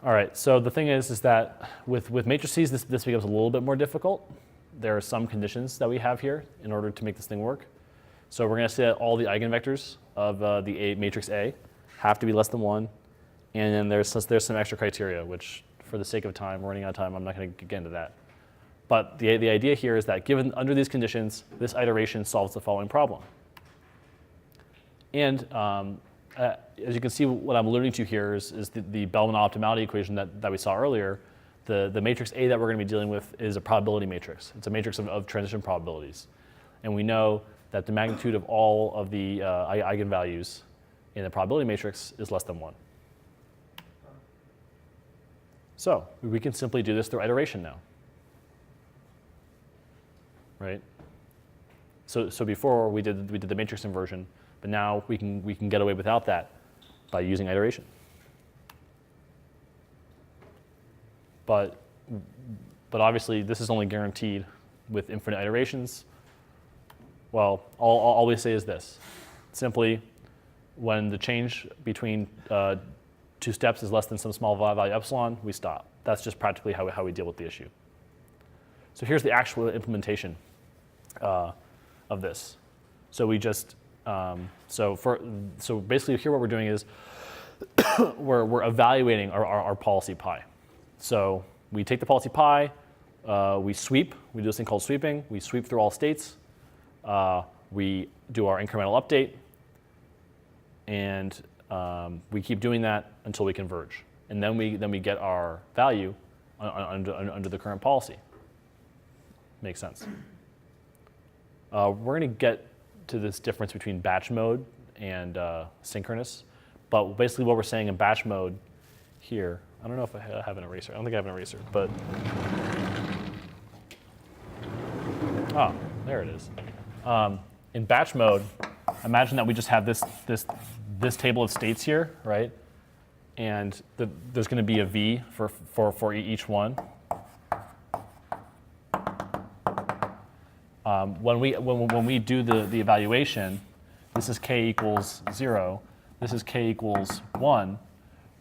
All right, so the thing is that with matrices, this becomes a little bit more difficult. There are some conditions that we have here in order to make this thing work. So we're going to say that all the eigenvectors of the matrix A have to be less than 1. And then there's some extra criteria, which for the sake of time, we're running out of time, I'm not going to get into that. But the idea here is that given under these conditions, this iteration solves the following problem. And as you can see, what I'm alluding to here is the Bellman optimality equation that we saw earlier. The matrix A that we're going to be dealing with is a probability matrix. It's a matrix of transition probabilities. And we know that the magnitude of all of the eigenvalues in the probability matrix is less than 1. So we can simply do this through iteration now, right? So before we did the matrix inversion, but now we can get away without that by using iteration. But obviously this is only guaranteed with infinite iterations. Well, all we say is this: simply, when the change between 2 steps is less than some small value epsilon, we stop. That's just practically how we deal with the issue. So here's the actual implementation of this. So we just so basically here what we're doing is we're evaluating our policy pi. So we take the policy pi, we sweep. We do this thing called sweeping. We sweep through all states. We do our incremental update, and we keep doing that until we converge, and then we get our value under the current policy. Makes sense. We're going to get to this difference between batch mode and synchronous, but basically what we're saying in batch mode here, I don't know if I have an eraser. I don't think I have an eraser, but there it is. In batch mode, imagine that we just have this table of states here, right? And there's going to be a V for each one. When we do the evaluation, this is k equals 0. This is k equals 1.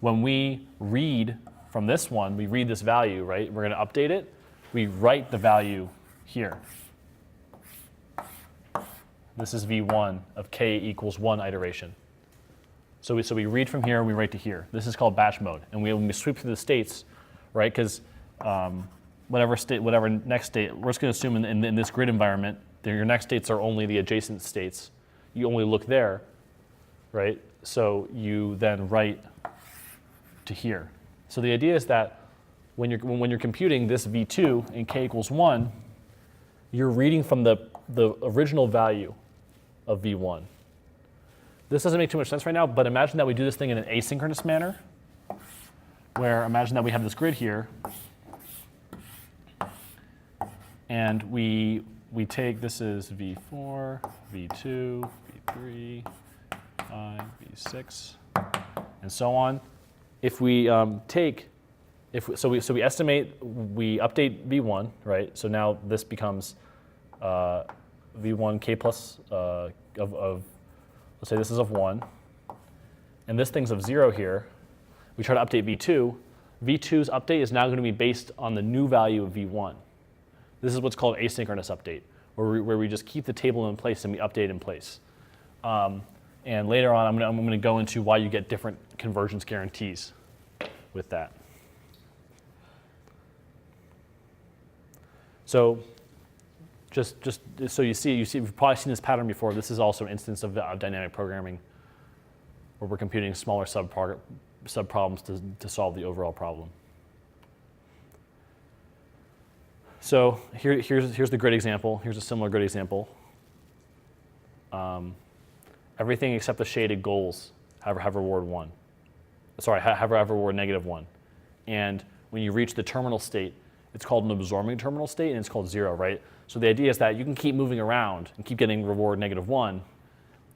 When we read from this one, we read this value, right? We're going to update it. We write the value here. This is V1 of k equals 1 iteration. So we read from here and we write to here. This is called batch mode. And when we sweep through the states, right? Because whatever next state, we're just going to assume in this grid environment, your next states are only the adjacent states. You only look there, right? So you then write to here. So the idea is that when you're computing this V2 in k equals 1, you're reading from the original value of V1. This doesn't make too much sense right now, but imagine that we do this thing in an asynchronous manner, where imagine that we have this grid here, and we take, this is V4, V2, V3, V5, V6, and so on. If we so we estimate, we update V1, right? So now this becomes V1 k plus of let's say this is of 1, and this thing's of 0 here. We try to update V2. V2's update is now going to be based on the new value of V1. This is what's called asynchronous update, where we just keep the table in place and we update in place. And later on, I'm going to go into why you get different convergence guarantees with that. So Just so you see, you've probably seen this pattern before. This is also an instance of dynamic programming, where we're computing smaller sub-problems to solve the overall problem. So here's the grid example. Here's a similar grid example. Everything except the shaded goals have reward 1. Sorry, have reward -1. And when you reach the terminal state, it's called an absorbing terminal state, and it's called 0, right? So the idea is that you can keep moving around and keep getting reward -1,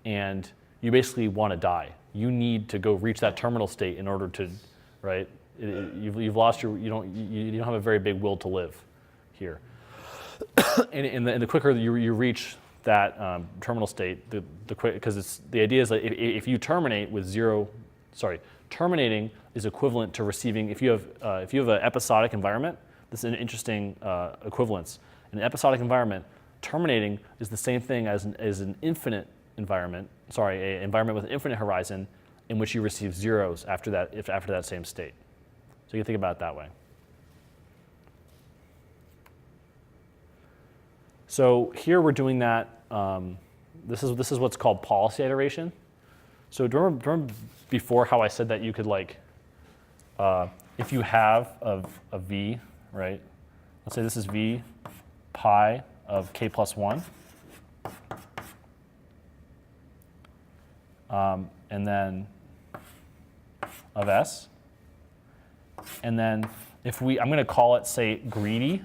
and you basically want to die. You need to go reach that terminal state in order to, right? You've lost you don't have a very big will to live here. and the quicker you reach that terminal state, the quick, because the idea is that if you terminate with 0, terminating is equivalent to receiving. If you have an episodic environment, this is an interesting equivalence. In an episodic environment, terminating is the same thing as an infinite environment. An environment with an infinite horizon, in which you receive zeros after that same state. So you can think about it that way. So here we're doing that. This is what's called policy iteration. So do you remember before how I said that you could if you have a v, right? Let's say this is v pi of k plus 1. And then of s. And then I'm going to call it, say, greedy.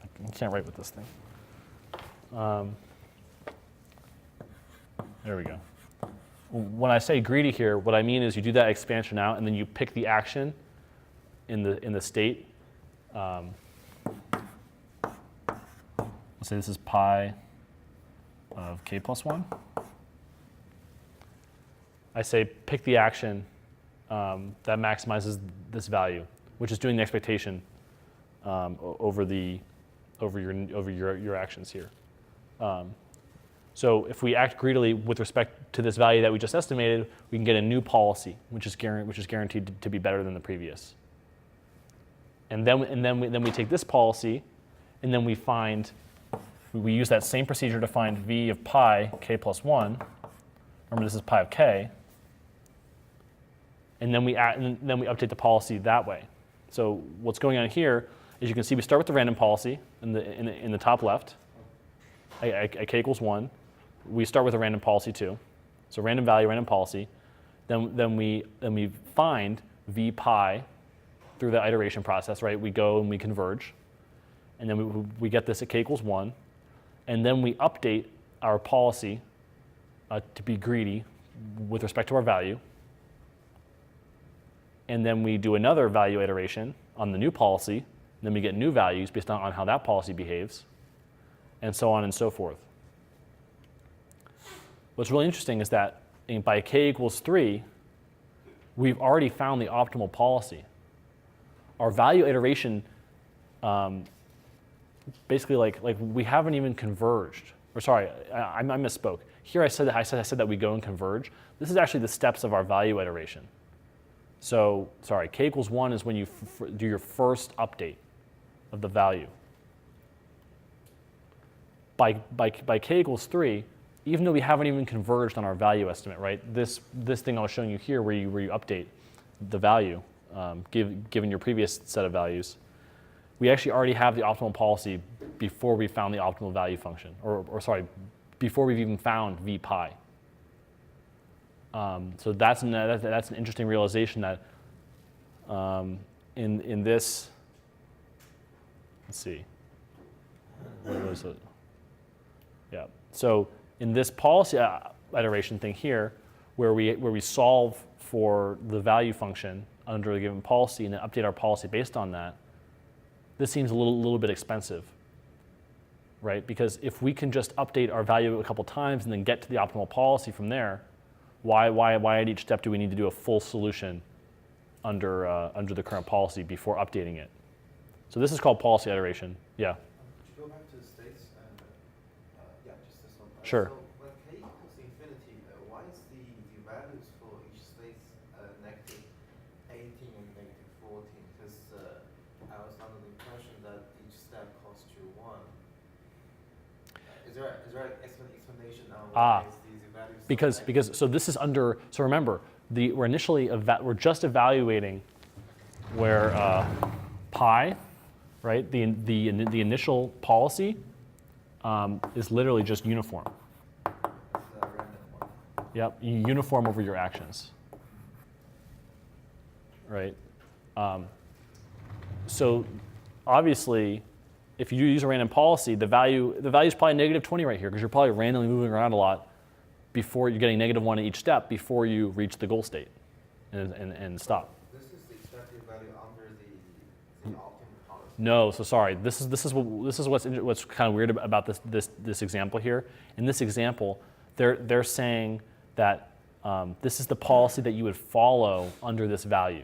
I can't write with this thing. There we go. When I say greedy here, what I mean is you do that expansion out, and then you pick the action in the state. Let's say this is pi of k plus 1. I say pick the action that maximizes this value, which is doing the expectation over your actions here. So if we act greedily with respect to this value that we just estimated, we can get a new policy, which is guaranteed to be better than the previous. And then we take this policy, and then we use that same procedure to find v of pi k plus 1. Remember, this is pi of k. And then we update the policy that way. So what's going on here is you can see we start with the random policy in the top left. At k equals 1. We start with a random policy too. So random value, random policy. Then we find v pi through the iteration process, right? We go and we converge. And then we get this at k equals 1. And then we update our policy to be greedy with respect to our value. And then we do another value iteration on the new policy. And then we get new values based on how that policy behaves, and so on and so forth. What's really interesting is that by k equals 3, we've already found the optimal policy. Our value iteration, basically like we haven't even converged. Or sorry, I misspoke. Here I said that we go and converge. This is actually the steps of our value iteration. So sorry, k equals 1 is when you do your first update of the value. By k equals 3, even though we haven't even converged on our value estimate, right? This thing I was showing you here, where you update the value, given your previous set of values, we actually already have the optimal policy before we found the optimal value function, or sorry, before we've even found v pi. So that's an interesting realization that in this, let's see, what was it? Yeah. So in this policy iteration thing here, where we solve for the value function under a given policy and then update our policy based on that, this seems a little bit expensive, right? Because if we can just update our value a couple times and then get to the optimal policy from there, why at each step do we need to do a full solution under the current policy before updating it? So this is called policy iteration. Yeah. Could you go back to the states and yeah, just this one. Sure. So when k equals infinity, why is the values for each state negative 18 and negative 14? Because I was under the impression that each step costs you 1. Is there an explanation on Ah, why is these values? because so this is under, so remember, we're initially, we're just evaluating where pi, right, the initial policy is literally just uniform. It's a random one. Yep, uniform over your actions, right? So obviously, if you use a random policy, the value is probably negative 20 right here because you're probably randomly moving around a lot before you're getting negative 1 in each step before you reach the goal state and stop. This is the expected value under the optimal policy. No, so sorry. This is what's kind of weird about this example here. In this example, they're saying that this is the policy that you would follow under this value.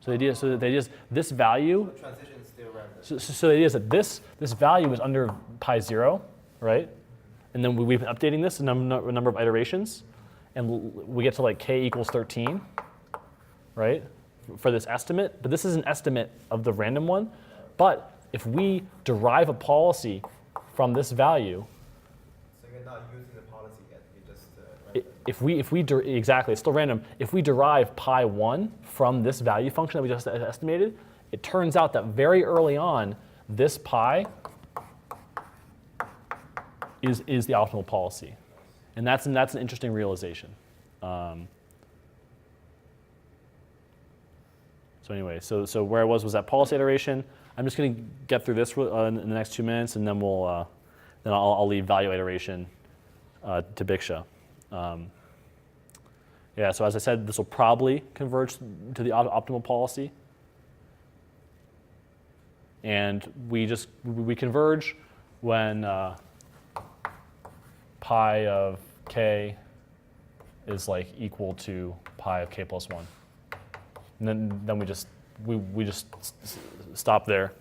So the idea is this value. The transition is still random. So the idea is that this value is under pi 0, right? And then we've been updating this a number of iterations, and we get to like k equals 13, right, for this estimate. But this is an estimate of the random one. But if we derive a policy from this value, So you're not using the policy yet. You just random. exactly, it's still random. If we derive pi 1 from this value function that we just estimated, it turns out that very early on, this pi is the optimal policy. And that's an interesting realization. So anyway, so where I was that policy iteration. I'm just going to get through this in the next 2 minutes, and then I'll leave value iteration to Biksha. Yeah, so as I said, this will probably converge to the optimal policy. And we converge when pi of k is like equal to pi of k plus 1. And then we just stop there.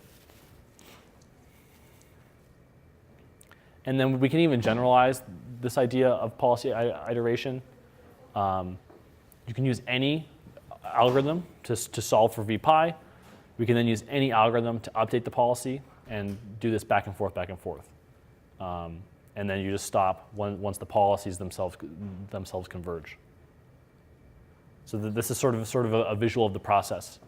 And then we can even generalize this idea of policy iteration. You can use any algorithm to solve for v pi. We can then use any algorithm to update the policy and do this back and forth, back and forth. And then you just stop once the policies themselves converge. So this is sort of a visual of the process.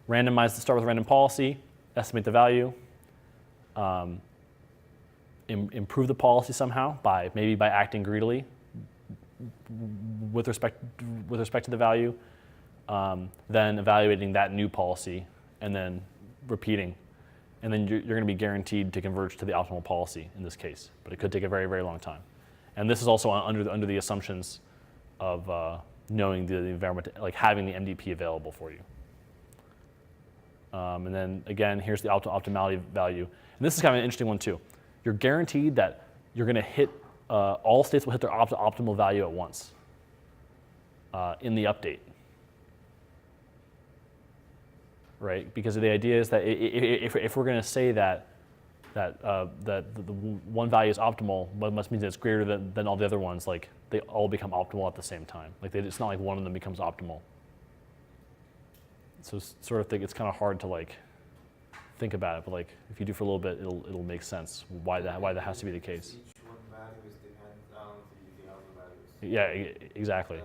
Start with a random policy, estimate the value, improve the policy somehow maybe by acting greedily with respect to the value, then evaluating that new policy, and then repeating. And then you're going to be guaranteed to converge to the optimal policy in this case, but it could take a very, very long time. And this is also under the assumptions of knowing the environment, like having the MDP available for you. And then again, here's the optimality value. And this is kind of an interesting one too. You're guaranteed that you're going to hit, all states will hit their optimal value at once in the update. Right? Because the idea is that if we're going to say that the one value is optimal, but must mean that it's greater than all the other ones, like they all become optimal at the same time. Like it's not like one of them becomes optimal. So sort of think it's kind of hard to like think about it, but like if you do for a little bit, it'll make sense why that has to be the case. Each one value is dependent on the other values. Yeah, exactly.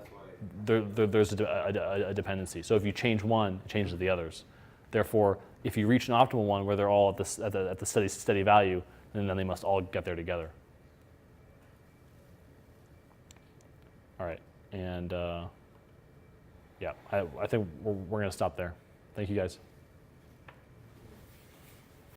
That's why. There's a dependency. So if you change one, it changes the others. Therefore, if you reach an optimal one where they're all at the steady value, then they must all get there together. All right, and yeah, I think we're going to stop there. Thank you guys.